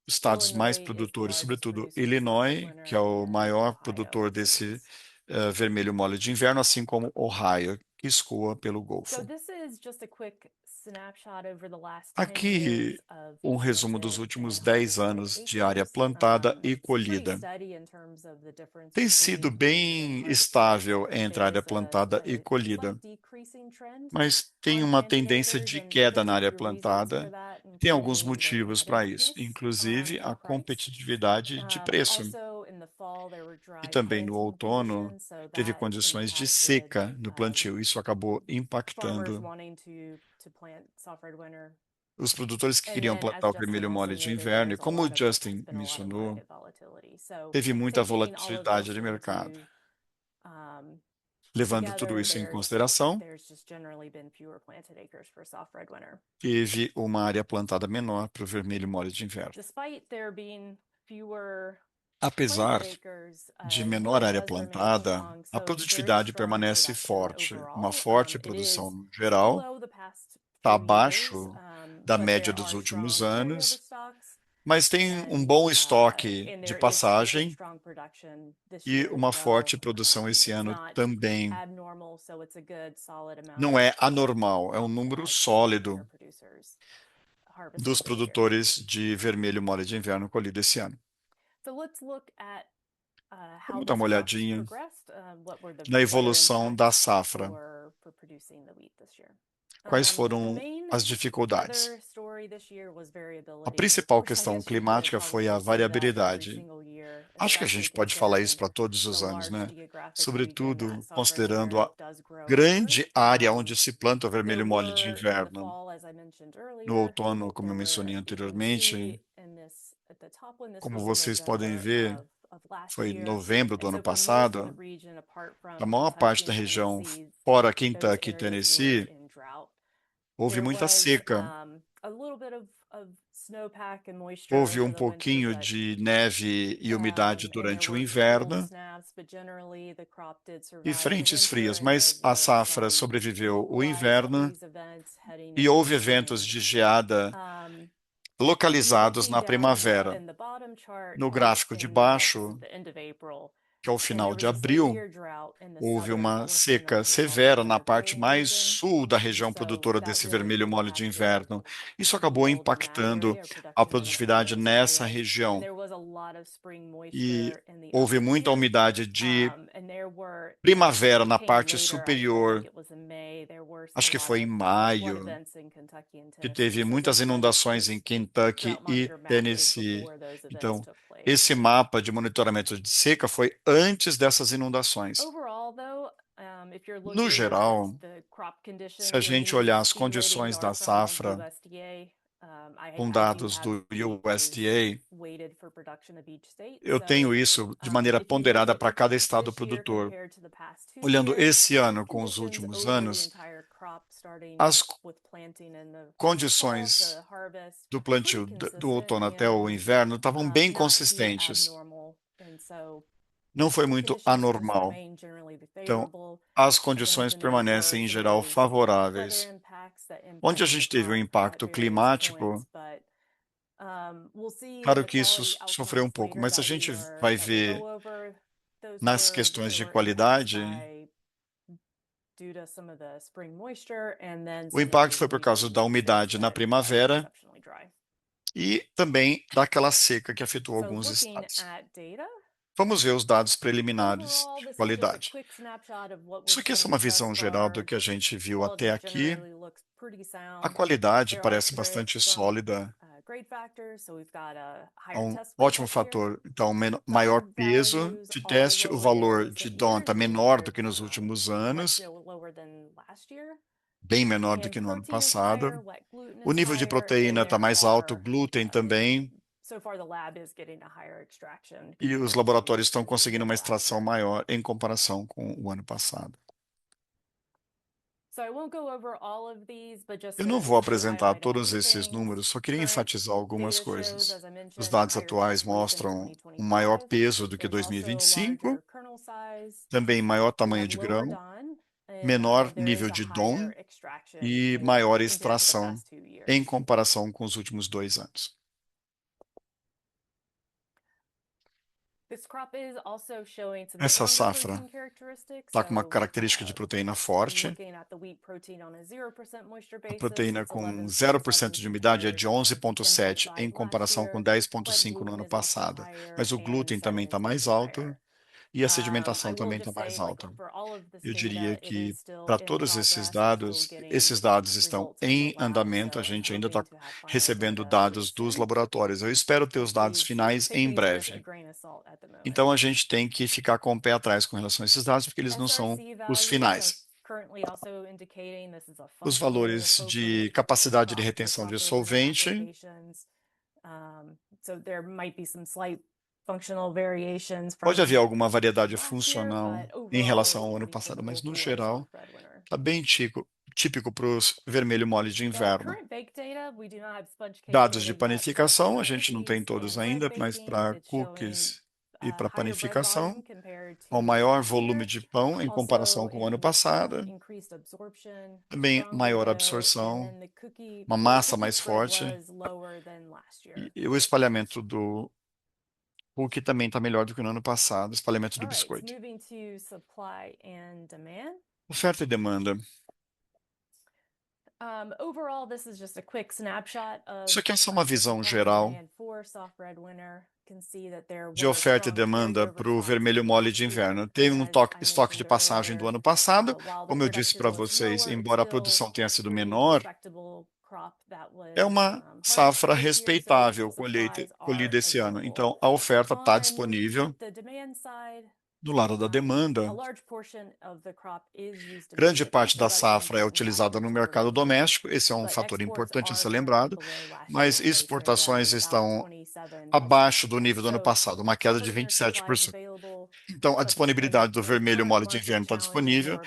estados mais produtores, sobretudo Illinois, que é o maior produtor desse vermelho mole de inverno, assim como Ohio, que escoa pelo Golfo. Aqui, um resumo dos últimos 10 anos de área plantada e colhida. Tem sido bem estável entre a área plantada e colhida, mas tem uma tendência de queda na área plantada. Tem alguns motivos para isso, inclusive a competitividade de preço. E também no outono, teve condições de seca no plantio. Isso acabou impactando os produtores que queriam plantar o vermelho mole de inverno. E como o Justin mencionou, teve muita volatilidade de mercado. Levando tudo isso em consideração, teve uma área plantada menor para o vermelho mole de inverno. Apesar de menor área plantada, a produtividade permanece forte. Uma forte produção no geral, está abaixo da média dos últimos anos, mas tem um bom estoque de passagem e uma forte produção esse ano também. Não é anormal, é um número sólido dos produtores de vermelho mole de inverno colhido esse ano. Vamos dar uma olhadinha na evolução da safra. Quais foram as dificuldades? A principal questão climática foi a variabilidade. Acho que a gente pode falar isso para todos os anos, né? Sobretudo considerando a grande área onde se planta o vermelho mole de inverno. No outono, como eu mencionei anteriormente, como vocês podem ver, foi em novembro do ano passado, a maior parte da região, fora Kentucky e Tennessee, houve muita seca. Houve um pouquinho de neve e umidade durante o inverno e frentes frias, mas a safra sobreviveu o inverno e houve eventos de geada localizados na primavera. No gráfico de baixo, que é o final de abril, houve uma seca severa na parte mais sul da região produtora desse vermelho mole de inverno. Isso acabou impactando a produtividade nessa região. E houve muita umidade de primavera na parte superior. Acho que foi em maio, que teve muitas inundações em Kentucky e Tennessee. Então, esse mapa de monitoramento de seca foi antes dessas inundações. No geral, se a gente olhar as condições da safra com dados do USDA, Eu tenho isso de maneira ponderada para cada estado produtor. Olhando esse ano com os últimos anos, as condições do plantio do outono até o inverno estavam bem consistentes. Não foi muito anormal. Então, as condições permanecem, em geral, favoráveis. Onde a gente teve um impacto climático, claro que isso sofreu um pouco, mas a gente vai ver nas questões de qualidade, o impacto foi por causa da umidade na primavera e também daquela seca que afetou alguns estados. Vamos ver os dados preliminares de qualidade. Isso aqui é uma visão geral do que a gente viu até aqui. A qualidade parece bastante sólida. Há um ótimo fator. Então, maior peso de teste, o valor de DON está menor do que nos últimos anos, bem menor do que no ano passado. O nível de proteína está mais alto, glúten também. E os laboratórios estão conseguindo uma extração maior em comparação com o ano passado. Eu não vou apresentar todos esses números, só queria enfatizar algumas coisas. Os dados atuais mostram um maior peso do que 2025, também maior tamanho de grão, menor nível de DON e maior extração em comparação com os últimos 2 anos. Essa safra está com uma característica de proteína forte. A proteína com 0% de umidade é de 11,7 em comparação com 10,5 no ano passado. Mas o glúten também está mais alto e a sedimentação também está mais alta. Eu diria que para todos esses dados estão em andamento, a gente ainda está recebendo dados dos laboratórios. Eu espero ter os dados finais em breve. Então a gente tem que ficar com o pé atrás com relação a esses dados, porque eles não são os finais. Os valores de capacidade de retenção de solvente. Pode haver alguma variedade funcional em relação ao ano passado, mas no geral está bem típico para os vermelho mole de inverno. Dados de panificação, a gente não tem todos ainda, mas para cookies e para panificação, o maior volume de pão em comparação com o ano passado, também maior absorção, uma massa mais forte, e o espalhamento do cookie também está melhor do que no ano passado, o espalhamento do biscoito. Oferta e demanda. Isso aqui é só uma visão geral de oferta e demanda para o vermelho mole de inverno. Tem um estoque de passagem do ano passado. Como eu disse para vocês, embora a produção tenha sido menor, é uma safra respeitável colhida esse ano. Então, a oferta está disponível. Do lado da demanda, grande parte da safra é utilizada no mercado doméstico, esse é um fator importante a ser lembrado, mas exportações estão abaixo do nível do ano passado, uma queda de 27%. Então, a disponibilidade do vermelho mole de inverno está disponível,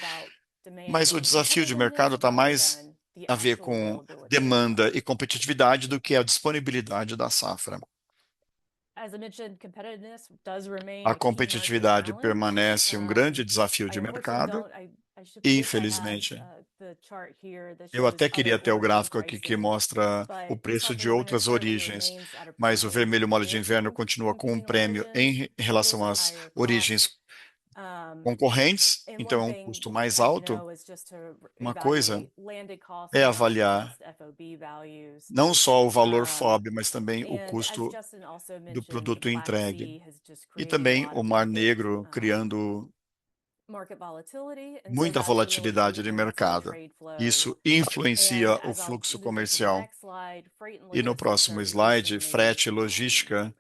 mas o desafio de mercado está mais a ver com demanda e competitividade do que a disponibilidade da safra. A competitividade permanece um grande desafio de mercado e, infelizmente, eu até queria ter o gráfico aqui que mostra o preço de outras origens, mas o vermelho mole de inverno continua com um prêmio em relação às origens concorrentes, então é um custo mais alto. Uma coisa é avaliar não só o valor FOB, mas também o custo do produto entregue. E também o Mar Negro criando muita volatilidade de mercado. Isso influencia o fluxo comercial. E no próximo slide, frete e logística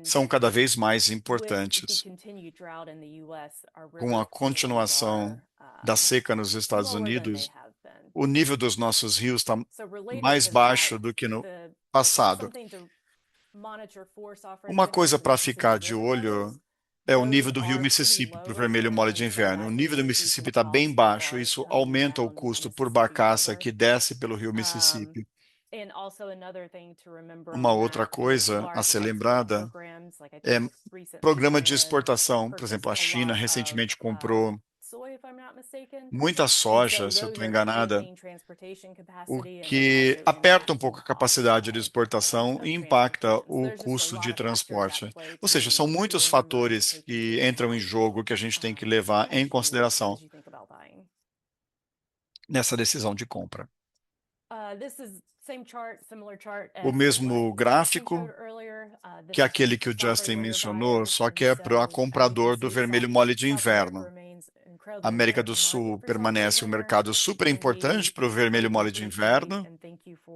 são cada vez mais importantes. Com a continuação da seca nos Estados Unidos, o nível dos nossos rios está mais baixo do que no passado. Uma coisa para ficar de olho é o nível do rio Mississippi para o vermelho mole de inverno. O nível do Mississippi está bem baixo, isso aumenta o custo por barcaça que desce pelo rio Mississippi. Uma outra coisa a ser lembrada é programa de exportação. Por exemplo, a China recentemente comprou muita soja, se eu estou enganada, o que aperta um pouco a capacidade de exportação e impacta o custo de transporte. Ou seja, são muitos fatores que entram em jogo que a gente tem que levar em consideração nessa decisão de compra. O mesmo gráfico que aquele que o Justin mencionou, só que é para comprador do vermelho mole de inverno. A América do Sul permanece um mercado super importante para o vermelho mole de inverno,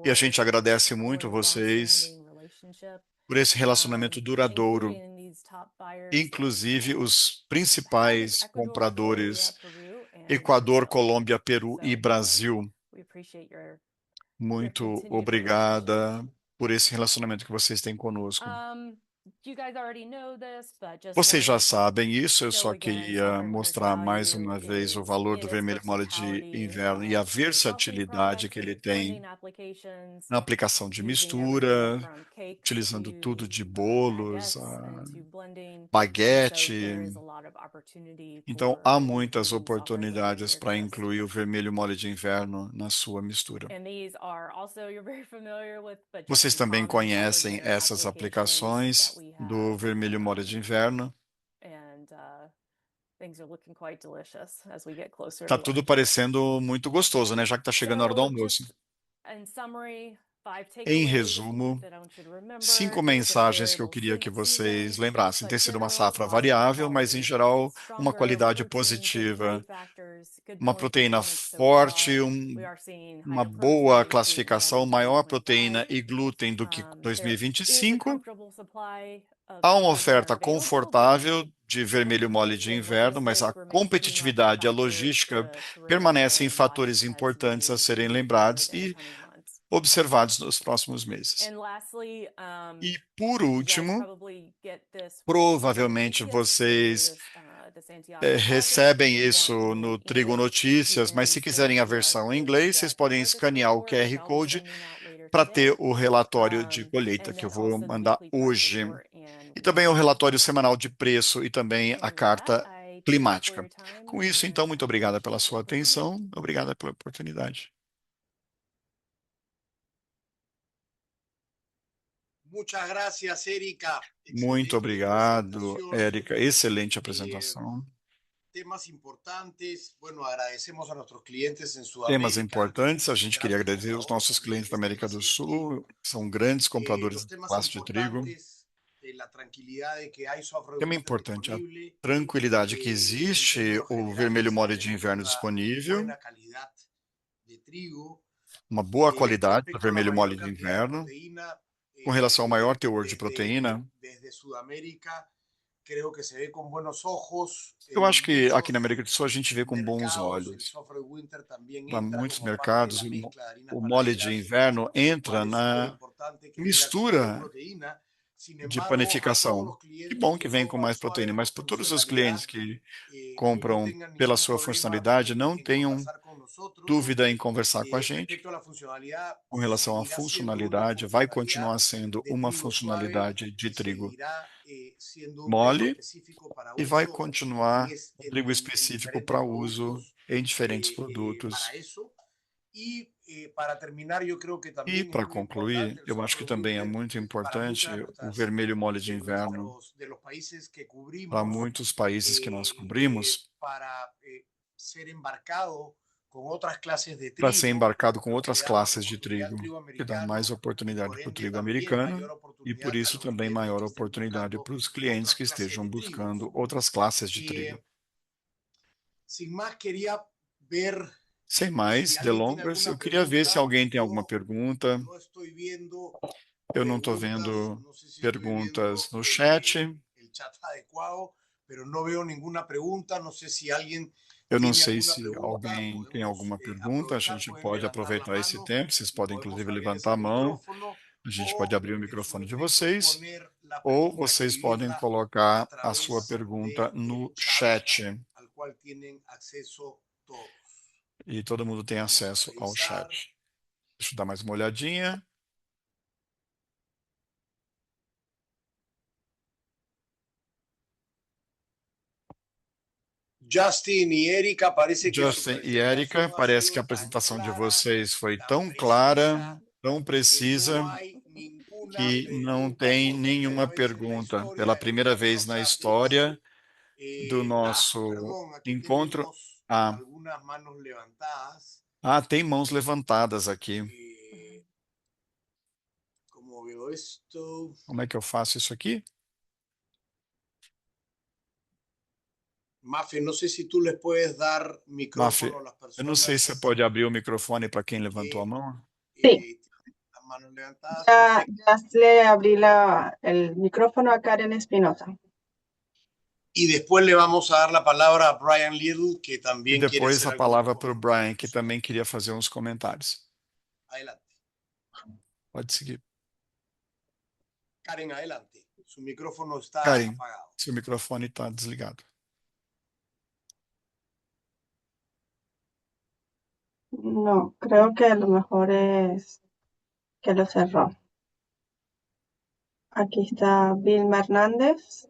e a gente agradece muito vocês por esse relacionamento duradouro, inclusive os principais compradores, Equador, Colômbia, Peru e Brasil. Muito obrigada por esse relacionamento que vocês têm conosco. Vocês já sabem isso, eu só queria mostrar mais uma vez o valor do vermelho mole de inverno e a versatilidade que ele tem na aplicação de mistura, utilizando tudo de bolos, baguete. Então, há muitas oportunidades para incluir o vermelho mole de inverno na sua mistura. Vocês também conhecem essas aplicações do vermelho mole de inverno. Tá tudo parecendo muito gostoso, né? Já que está chegando a hora do almoço. Em resumo, 5 mensagens que eu queria que vocês lembrassem. Tem sido uma safra variável, mas em geral uma qualidade positiva, uma proteína forte, uma boa classificação, maior proteína e glúten do que 2025. Há uma oferta confortável de vermelho mole de inverno, mas a competitividade e a logística permanecem fatores importantes a serem lembrados e observados nos próximos meses. E, por último, provavelmente vocês recebem isso no Trigo Notícias, mas se quiserem a versão em inglês, vocês podem escanear o QR Code para ter o relatório de colheita que eu vou mandar hoje. E também o relatório semanal de preço e também a carta climática. Com isso, então, muito obrigada pela sua atenção, obrigada pela oportunidade. Muito obrigado, Érica. Excelente apresentação. Temas importantes. A gente queria agradecer aos nossos clientes da América do Sul, que são grandes compradores de classe de trigo. Tema importante, a tranquilidade que existe, o vermelho mole de inverno disponível, uma boa qualidade para vermelho mole de inverno, com relação ao maior teor de proteína. Eu acho que aqui na América do Sul a gente vê com bons olhos. Para muitos mercados, o mole de inverno entra na mistura de panificação. Que bom que vem com mais proteína, mas para todos os clientes que compram pela sua funcionalidade, não tenham dúvida em conversar com a gente. Com relação à funcionalidade, vai continuar sendo uma funcionalidade de trigo mole e vai continuar um trigo específico para uso em diferentes produtos. E, para concluir, eu acho que também é muito importante o vermelho mole de inverno para muitos países que nós cobrimos, para ser embarcado com outras classes de trigo, que dá mais oportunidade para o trigo americano e, por isso, também maior oportunidade para os clientes que estejam buscando outras classes de trigo. Sem mais delongas, eu queria ver se alguém tem alguma pergunta. Eu não estou vendo perguntas no chat. Eu não sei se alguém tem alguma pergunta. A gente pode aproveitar esse tempo. Vocês podem, inclusive, levantar a mão. A gente o pode abrir o en su microfone de defecto vocês, poner la ou pregunta vocês podem escrita a colocar a sua través pergunta del no chat chat. al cual tienen acceso todos. E todo mundo tem Vamos a acesso ao revisar. chat. Deixa eu dar mais uma olhadinha. Justin y Erika, parece que su Justin e Erika, presentación ha parece que sido a tan apresentação de clara, vocês foi tan tão clara, precisa, tão que no precisa, hay ninguna que não pregunta tem por primera nenhuma vez en la pergunta. Pela historia en primeira vez Buenos na Aires. história do nosso Perdón, aquí encontro. tenemos Ah, algunas manos levantadas. tem mãos levantadas aqui. Eh, ¿Cómo veo esto? Como é que eu faço isso aqui? Mafe, no sé si tú les puedes dar Mafi, micrófono a las eu não sei se você personas pode abrir o microfone para quem levantou a que mão. Sí, tienen las manos levantadas. ya, Perfecto. ya le abrí el micrófono a Karen Espinosa. Y después le vamos a dar la palabra a Brian Little, que E también quiere depois hacer a algunos palavra para o comentarios. Brian, que também queria fazer uns comentários. Adelante. Pode seguir. Karen, adelante. Su micrófono está Karen, apagado. seu microfone está desligado. No, creo que a lo mejor es que lo cerró. Aquí está Vilma Hernández.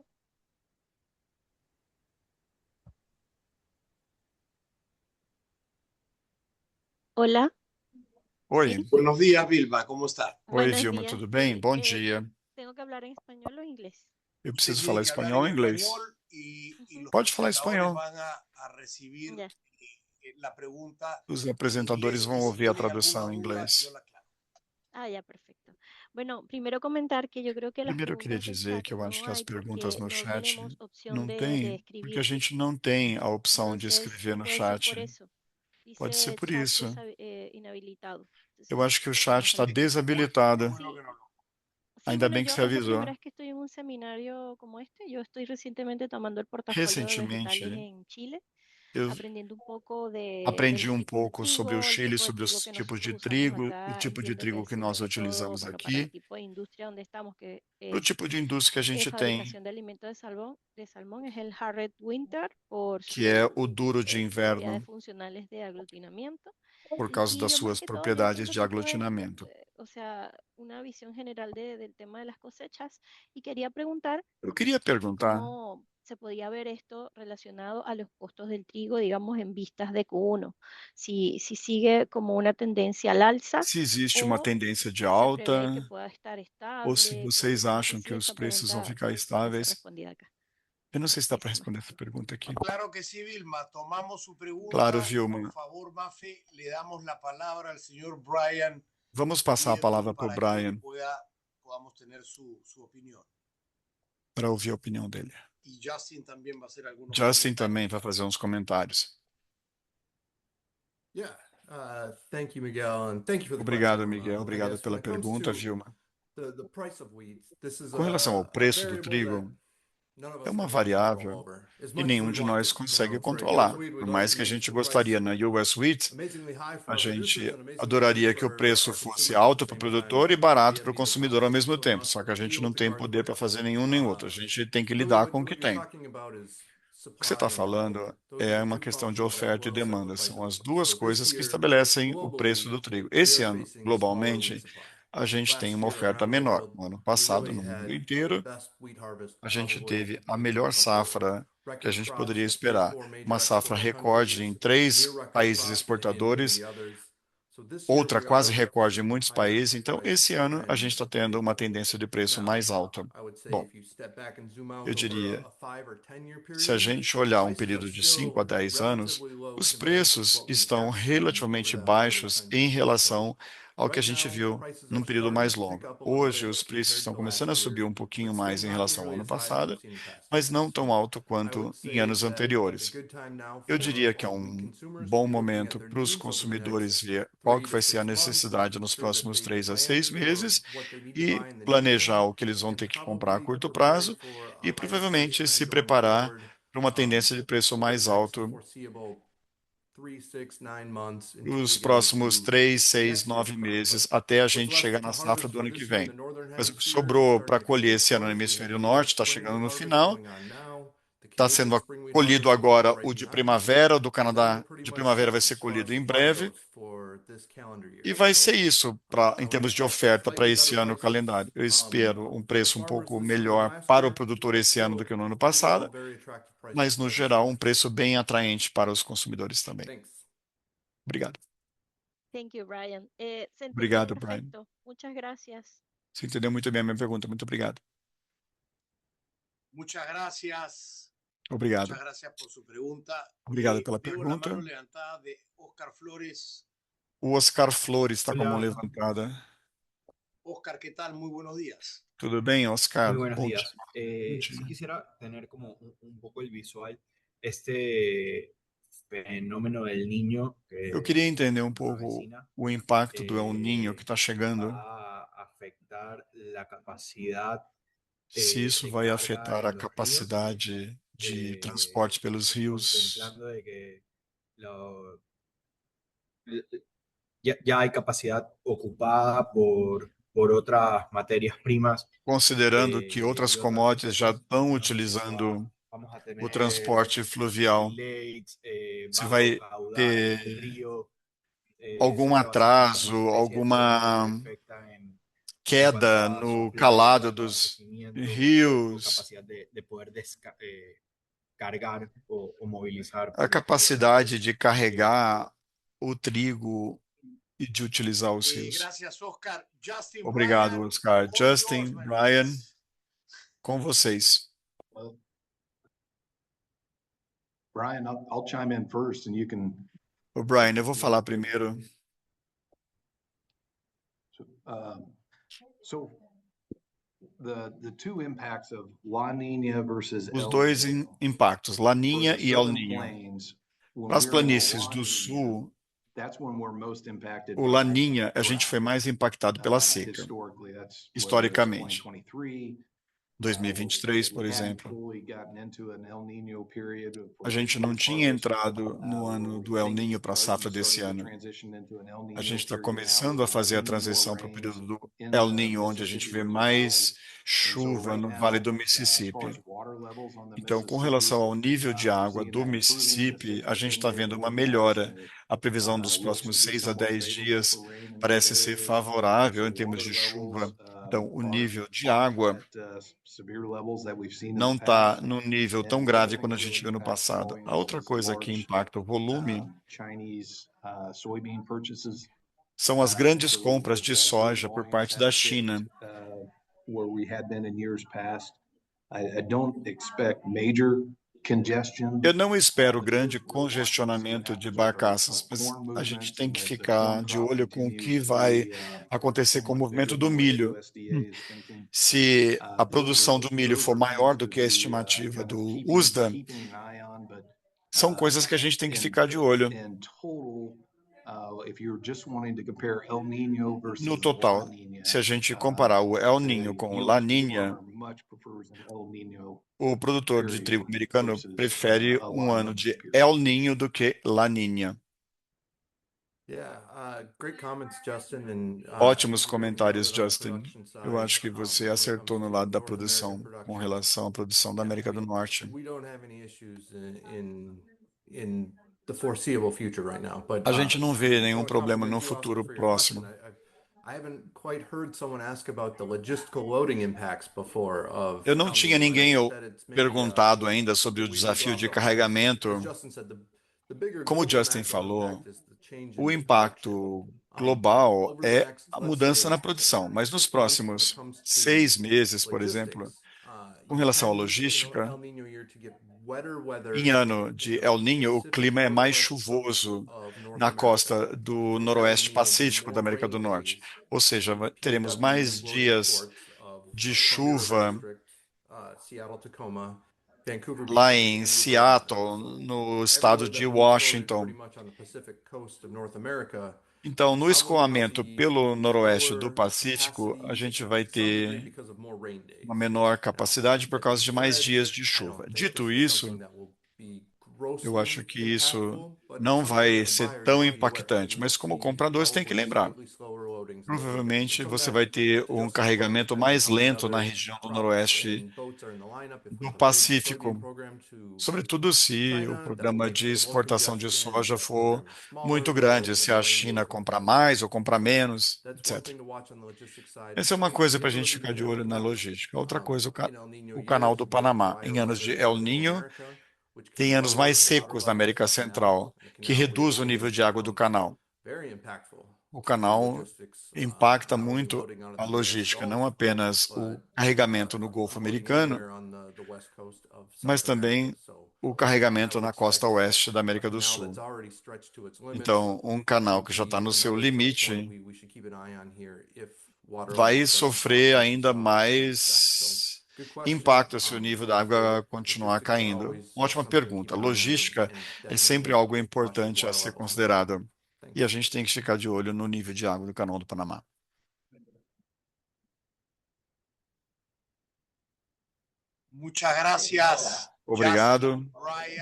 Hola, Oi, ¿sí? Buenos días, Vilma, ¿cómo está? oi, Buenos Vilma, días. tudo bem? Bom dia. ¿Tengo que hablar en español o inglés? Eu Usted preciso tiene falar que hablar espanhol ou en inglês? español y los Pode falar presentadores espanhol. van a recibir Ya. la pregunta Os en apresentadores inglés vão y si ouvir a tienen alguna tradução em duda, inglês. yo la aclaro. Ah, ya, perfecto. Bueno, primero comentar que yo creo que las Primeiro eu queria preguntas del dizer chat que eu acho no que as hay perguntas porque no no chat tenemos opción não de tem, porque a escribir. gente não tem a opção de Entonces, escrever no puede ser por chat. eso. Pode ser Dice por chat isso. inhabilitado. Eu Entonces, acho que o chat vamos a está ver. desabilitado. Bueno que no lo- Sí, Ainda bueno, bem que yo você es la avisou. primera vez que estoy en un seminario como este. Yo estoy recientemente tomando el portafolio de vegetales Recentemente, en Chile, eu aprendiendo un poco del aprendi um tipo de pouco sobre o trigo, el Chile, tipo de sobre trigo os que tipos de nosotros usamos trigo, o acá. tipo de Entiendo que trigo que sobre nós todo, utilizamos bueno, para el aqui, tipo de industria donde estamos, que o es tipo de indústria que a gente tem, fabricación de alimentos de salmón, es el Harred Winter por que é o sus duro de propiedades inverno, funcionales de aglutinamiento. por causa Y das yo más suas que todo, yo propriedades entiendo de que esto es, aglutinamento. o sea, una visión general del tema de las cosechas. Y quería preguntar Eu queria perguntar cómo se podía ver esto relacionado a los costos del trigo, digamos, en vistas de Q1. Si sigue como una tendencia al alza se existe uma o tendência de si se prevé que alta pueda estar ou se estable. vocês No sé acham si que os esta preços vão pregunta ficar puede ser estáveis. respondida acá. Eu não sei se dá para Eso más responder que essa todo. pergunta aqui. Claro que sí, Vilma. Tomamos su Claro, pregunta y por Vilma. favor, Mafe, le damos la palabra al señor Brian Vamos passar a Little palavra para o para que Brian podamos tener su opinión. para ouvir a opinião dele. Y Justin también va a hacer algunos Justin comentarios. também vai fazer uns comentários. Yeah, thank you, Miguel, and thank you for the Obrigado, question. Miguel. I Obrigado guess pela when it comes pergunta, to Vilma. the price of wheat, this is Com relação ao a preço do variable that trigo, none of é us uma have any control variável over. As que much as nenhum we de want nós to. consegue For US controlar. wheat, we'd Por love mais to que a make gente the price gostaria na US Wheat, amazingly high for a our producers gente and amazingly adoraria cheap que o for preço our fosse consumers at the alto para o same time. produtor e We barato have para o beef consumidor ao economies, mesmo so tempo. not Só que a gente able não to tem garden poder very para fazer well. nenhum nem outro. A gente tem que Really, lidar what com o que you're tem. talking about is O que você está supply and falando demand. Those are é the uma two questão de functions that oferta e will set the demanda. price São of as wheat. duas So this coisas que year, estabelecem o preço globally, do trigo. we Esse are ano, facing a smaller wheat globalmente, supply. a gente tem Last uma year oferta around the menor. world, No ano we passado, really no mundo had the inteiro, best wheat harvest a gente probably teve a we've melhor seen before. safra que a Record gente crops poderia in three or esperar. four major Uma safra export recorde em countries, near 3 record países crops in Asia and exportadores, the others. So this year outra we quase are recorde em facing muitos higher países. Então, esse prices ano, a than gente está tendo uma tendência de preço now. mais alta. I would say Bom, if you step back and zoom eu out over diria, a 5 or 10 year se a period, gente olhar um prices are período de 5 a still 10 anos, relatively low os compared to preços what we estão have seen over relativamente that 5 or baixos 10 em years. So relação ao que a right gente now, viu prices num are período starting mais to tick longo. up a little Hoje, bit os preços compared estão to começando a last subir year, um pouquinho but still mais em not relação ao nearly ano as high as we've passado, seen in past mas years. não tão So alto I would quanto em say anos that it's a anteriores. good time now Eu for diria que é all wheat um consumers to bom be looking at momento their para os needs over the consumidores next ver qual 3 que to vai ser a 6 months and necessidade making nos sure that próximos they 3 a plan 6 for meses what they need to e buy in the near planejar term o que eles vão and ter que comprar a probably curto preparing prazo for a e higher price provavelmente trend se going preparar forward para uma tendência de preço over the mais next alto foreseeable 3, 6, 9 months until os we get próximos into 3, the 6, next 9 year's crop. meses, até a What's gente left chegar to na safra harvest do for ano que this year in vem. the northern Mas o que hemisphere is sobrou para starting to colher take esse ano no place. We have hemisfério the norte U.S. está spring wheat chegando no harvest final. going on now. The Está Canadian sendo spring wheat colhido harvest is agora right o de behind us. primavera, o do And then we're Canadá pretty de much primavera vai set ser as far colhido as em supply breve. goes for this calendar year. E vai So, ser isso em I would termos de expect oferta para slightly esse better ano prices calendário. Eu espero um for preço um farmers pouco this year than melhor last para o year, produtor but esse ano do still que no ano overall passado, very attractive prices mas for no this geral year. um preço bem atraente para os consumidores também. Thanks. Obrigado. Thank you, Brian. Se entendió Obrigado, Brian. perfecto. Muchas gracias. Você entendeu muito bem a minha pergunta. Muito obrigado. Muchas gracias. Obrigado. Muchas gracias por su pregunta. Obrigado pela Veo la pergunta. mano levantada de Oscar Flores. O Oscar Flores está com a mão Hola. levantada. Oscar, ¿qué tal? Muy buenos días. Tudo bem, Oscar? Muy buenos Bom días. dia. Sí quisiera tener como un poco el visual, este fenómeno del niño Eu que queria entender um nos pouco avecina, o impacto do El Niño que está chegando, va a afectar la capacidad se isso de vai carga afetar en a los ríos, capacidade de transporte pelos rios, contemplando de que ya hay capacidad ocupada por otras materias primas. considerando que outras y otras commodities já cosechas. estão No sé si utilizando vamos a o tener transporte fluvial, delays, se bajo vai caudal en el ter río, algum si esta va a ser una atraso, especie de alguma tormenta perfecta en cuanto queda a no su flow, en calado cuanto a dos crecimiento o rios, capacidad de poder cargar o movilizar. a capacidade de carregar o trigo e de utilizar os rios. Gracias, Oscar. Justin, Obrigado, Brian, Oscar. all Justin, yours, my Brian, friends. com vocês. Brian, I'll chime in first and you can. Ô, Brian, eu vou falar primeiro. So the two impacts of La Nina versus Os El dois Niño. impactos, Laninha For the e El Southern Niño. Plains, when Nas we're in planícies La do Niña, sul, that's when we're most impacted o by Laninha, a gente drought. foi mais impactado pela seca. Historically, that's Historicamente. 2023. 2023, por We hadn't exemplo. fully gotten into an El Niño period A gente não tinha entrado no ano do El Niño para a safra starting desse to ano. transition into an El Niño A gente está period now, começando where a fazer a we're seeing transição more para o rains período do in El the Niño, onde a gente Mississippi vê River mais Valley. chuva right no now, Vale do as far Mississippi. as water levels on the Então, com Mississippi, relação ao nível de we're água seeing do that improving just Mississippi, a gente está 15-day vendo uma forecast, melhora. and A previsão dos looks próximos to be 6 a somewhat 10 favorable dias for rain in those parece ser areas. favorável So em termos water de chuva. levels Então, o nível de aren't água at, severe levels that we've seen in não the está past. num nível And tão the other grave thing quando a that gente really viu no impacts the passado. volume A outra is coisa que large impacta o volume Chinese soybean purchases. são as grandes So compras de those soja por volumes parte da haven't hit, China. where we had been in years past. I don't expect major congestion. Eu não espero but grande we'll watch and see what congestionamento de happens with barcaças, our mas corn a gente movements tem and que as the ficar corn de crop olho com o continues que to vai be acontecer com o somewhat movimento bigger do than what the milho. USDA is thinking. Se a produção do milho Those for are maior things do to que a be estimativa kind of do USDA, keeping an eye on, but são coisas que a gente tem que ficar de olho. in total, if you're just wanting to compare El Niño versus No La total, Niña, se a gente comparar o El Niño com o La USDA Niña, farmer much prefers an El Niño o produtor de trigo period americano versus prefere a um ano La de Niña period. El Niño do que La Niña. Yeah, great comments, Justin. And Ótimos I think you comentários, nailed it on the Justin. production Eu side, acho que você when it acertou comes no to lado da North American produção, com production. relação à produção da América do Norte. We don't have any issues in the foreseeable future right now. But A gente não vê nenhum before I problema compliment no you, Oscar, futuro for your próximo. question, I haven't quite heard someone ask about the logistical loading impacts before of Eu não El tinha Niño. ninguém Instead, it's maybe perguntado ainda sobre o we desafio glossed de over. carregamento. As Justin said, the bigger Como o global Justin macro falou, impact is the change in o production. impacto global Over the é next, a let's mudança say, na produção, mas nos 6 months, when it próximos comes to 6 meses, por exemplo, logistics, com you relação à tend, logística, El Niño year to get wetter weather em ano de El Niño, o Pacific clima é mais Northwest chuvoso of North na America. costa do So noroeste El Niño, pacífico da more América do rain Norte. days. Ou seja, teremos KW mais even quoted dias reports of de Columbia River chuva District, Seattle, Tacoma, Vancouver, lá BC, em and Newport, Seattle, Canada. no So estado everywhere de that we quoted Washington. pretty much on the Pacific coast of North America, Então, no probably escoamento see pelo noroeste do lower Pacífico, a capacity gente to vai some degree ter because of more rain days. uma menor Now, capacidade por that causa being de mais said, dias de I chuva. don't think Dito this is isso, something that will be eu acho grossly que isso impactful, but não vai ser tão impactante, mas como comprador você tem que lembrar. Provavelmente você vai ter um carregamento mais lento na região do noroeste do Pacífico, sobretudo se o programa de exportação de soja for muito grande, se a China comprar mais ou comprar menos, etc. Essa é uma coisa para a gente ficar de olho na logística. Outra coisa, o canal do Panamá. Em anos de El Niño, tem anos mais secos na América Central, que reduz o nível de água do canal. O canal impacta muito a logística, não apenas o carregamento no Golfo Americano, mas também o carregamento na costa oeste da América do Sul. Então, um canal que já está no seu limite vai sofrer ainda mais impacto se o nível da água continuar caindo. Ótima pergunta. Logística é sempre algo importante a ser considerado. E a gente tem que ficar de olho no nível de água do Canal do Panamá. Muchas gracias. Obrigado,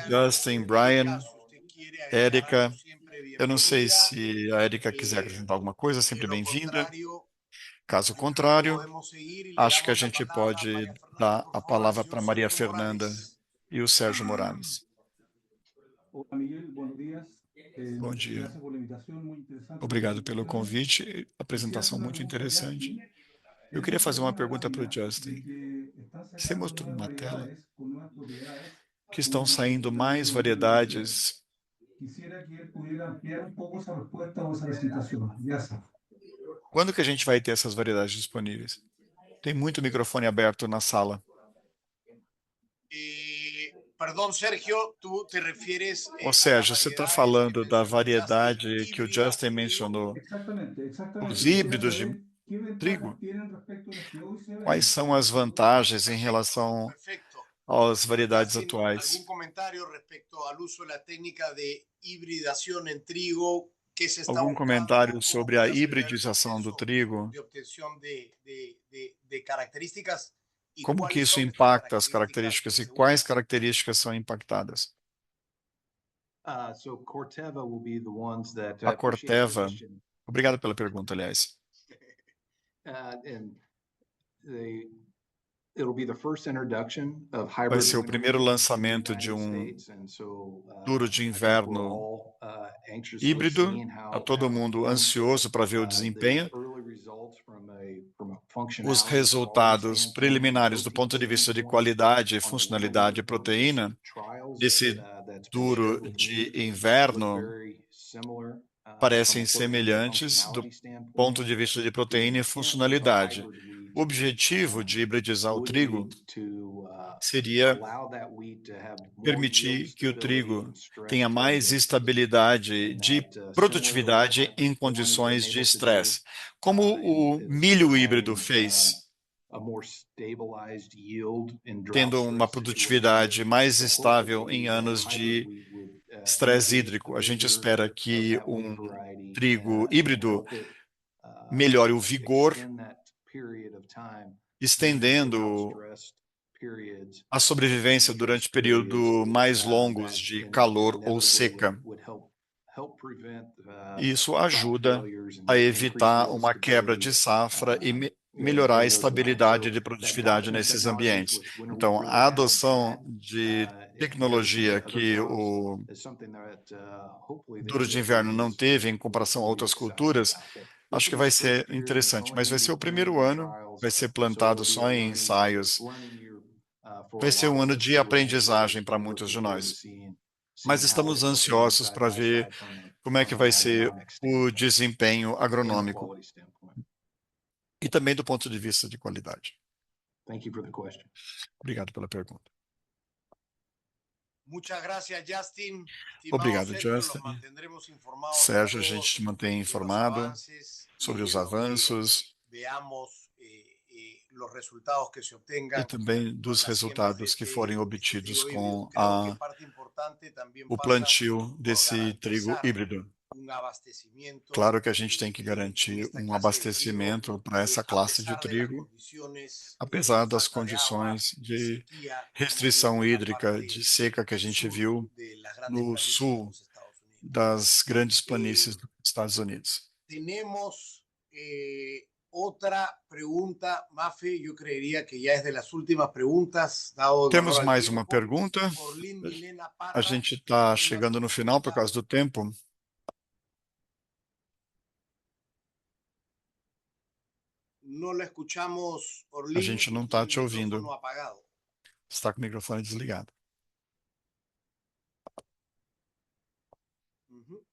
Justin, Brian, Érica. Érica. Eu não sei se a Érica quiser acrescentar alguma coisa, sempre bem-vinda. Caso contrário, acho que a gente pode dar a palavra para Maria Fernanda e o Sérgio Morales. Olá, Miguel, bom dia. Bom dia. Gracias por la invitación, muy interesante. Obrigado pelo convite, apresentação muito interessante. Eu queria fazer uma pergunta para o Justin. Você mostrou numa tela que estão saindo mais variedades. Quisiera que él pudiera ampliar un poco esa respuesta o esa presentación. Gracias. Quando que a gente vai ter essas variedades disponíveis? Tem muito microfone aberto na sala. Perdão, Sérgio, tu te refieres... Ou seja, você está falando da variedade que o Justin mencionou, os híbridos de trigo. Quais são as vantagens em relação às variedades atuais? Algum comentário respeito ao uso da técnica de hibridação em trigo? Algum comentário sobre a hibridização do trigo? Como que isso impacta as características e quais características são impactadas? A Corteva, obrigado pela pergunta, aliás. Vai ser o primeiro lançamento de um duro de inverno híbrido. Está todo mundo ansioso para ver o desempenho. Os resultados preliminares do ponto de vista de qualidade, funcionalidade e proteína desse duro de inverno parecem semelhantes do ponto de vista de proteína e funcionalidade. O objetivo de hibridizar o trigo seria permitir que o trigo tenha mais estabilidade de produtividade em condições de estresse, como o milho híbrido fez, tendo uma produtividade mais estável em anos de estresse hídrico. A gente espera que um trigo híbrido melhore o vigor, estendendo a sobrevivência durante períodos mais longos de calor ou seca. Isso ajuda a evitar uma quebra de safra e melhorar a estabilidade de produtividade nesses ambientes. Então, a adoção de tecnologia que o duro de inverno não teve em comparação a outras culturas, acho que vai ser interessante, mas vai ser o primeiro ano, vai ser plantado só em ensaios, vai ser um ano de aprendizagem para muitos de nós. Mas estamos ansiosos para ver como é que vai ser o desempenho agronômico e também do ponto de vista de qualidade. Obrigado pela pergunta. Obrigado, Justin. Sérgio, a gente te mantém informado sobre os avanços e também dos resultados que forem obtidos com o plantio desse trigo híbrido. Claro que a gente tem que garantir um abastecimento para essa classe de trigo, apesar das condições de restrição hídrica, de seca que a gente viu no sul das grandes planícies dos Estados Unidos. Tenemos otra pregunta, Mafe, yo creería que ya es de las últimas preguntas, dado el Temos honor al mais tiempo. uma pergunta. Orlin Milena A Parra, gente está chegando no final por causa do tempo. no la escuchamos, Orlin. A gente não está el te ouvindo. micrófono apagado. Está com o microfone desligado. Ujú.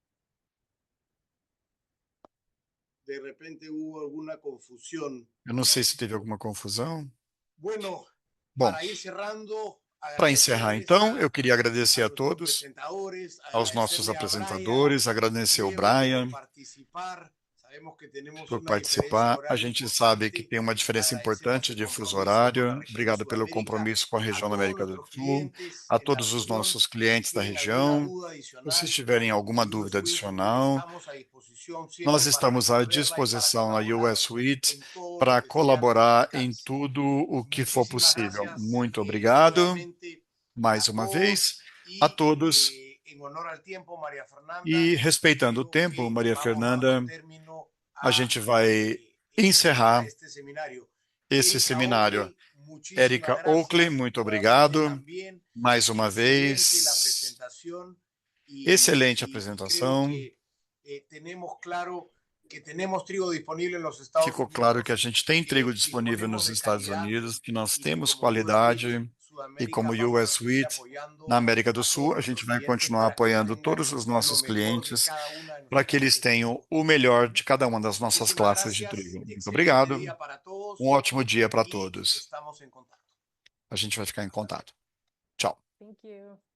De repente hubo alguna confusión. Eu não sei se teve alguma confusão. Bueno, Bom, para ir cerrando, para encerrar então, eu queria agradecer a nuestros todos, presentadores, aos nossos agradecerle a apresentadores, agradecer ao Diego por Brian participar. Sabemos que tenemos por una participar. diferencia A horaria gente sabe que importante. tem uma diferença importante Agradecemos de el fuso compromiso con la horário. región Obrigado pelo Sudamérica, compromisso com a região da a todos América do nuestros Sul, clientes a en la todos os región. nossos clientes da Tienen região. alguna duda Se adicional, vocês tiverem alguma dúvida US Suite, adicional, estamos à disposição sempre nós para estamos à responderla e para disposição na colaborar US Suite em todo para lo que sea a colaborar nuestro em alcance. tudo o que for Muchísimas possível. gracias, Muito obrigado, nuevamente mais a uma todos vez, y, a todos. en honor al tiempo, María Fernanda, E respeitando o creo tempo, que Maria vamos Fernanda, dando término a gente vai encerrar este seminário. esse Erika seminário. Oakley, muchísimas Érica gracias. Oakley, muito Nuevamente obrigado. también, Mais uma excelente vez. la presentación y- Excelente y apresentação. creo que, tenemos claro que tenemos trigo disponible en los Estados Ficou Unidos. claro que a gente tem trigo disponível disponemos nos de Estados calidad Unidos, que nós y temos como US qualidade. Suite E Sudamérica como vamos a US seguir Suite, apoyando na América do a Sul, todos a gente nuestros vai clientes continuar para que apoiando tengan todos os nossos lo mejor de clientes cada una de para que nuestras eles cosechas. tenham o melhor de cada uma das nossas Muchísimas classes de gracias, trigo. Muito excelente obrigado. día para todos Ótimo dia para y todos. estamos en contacto. A gente vai ficar em contato. Tchau. Thank you.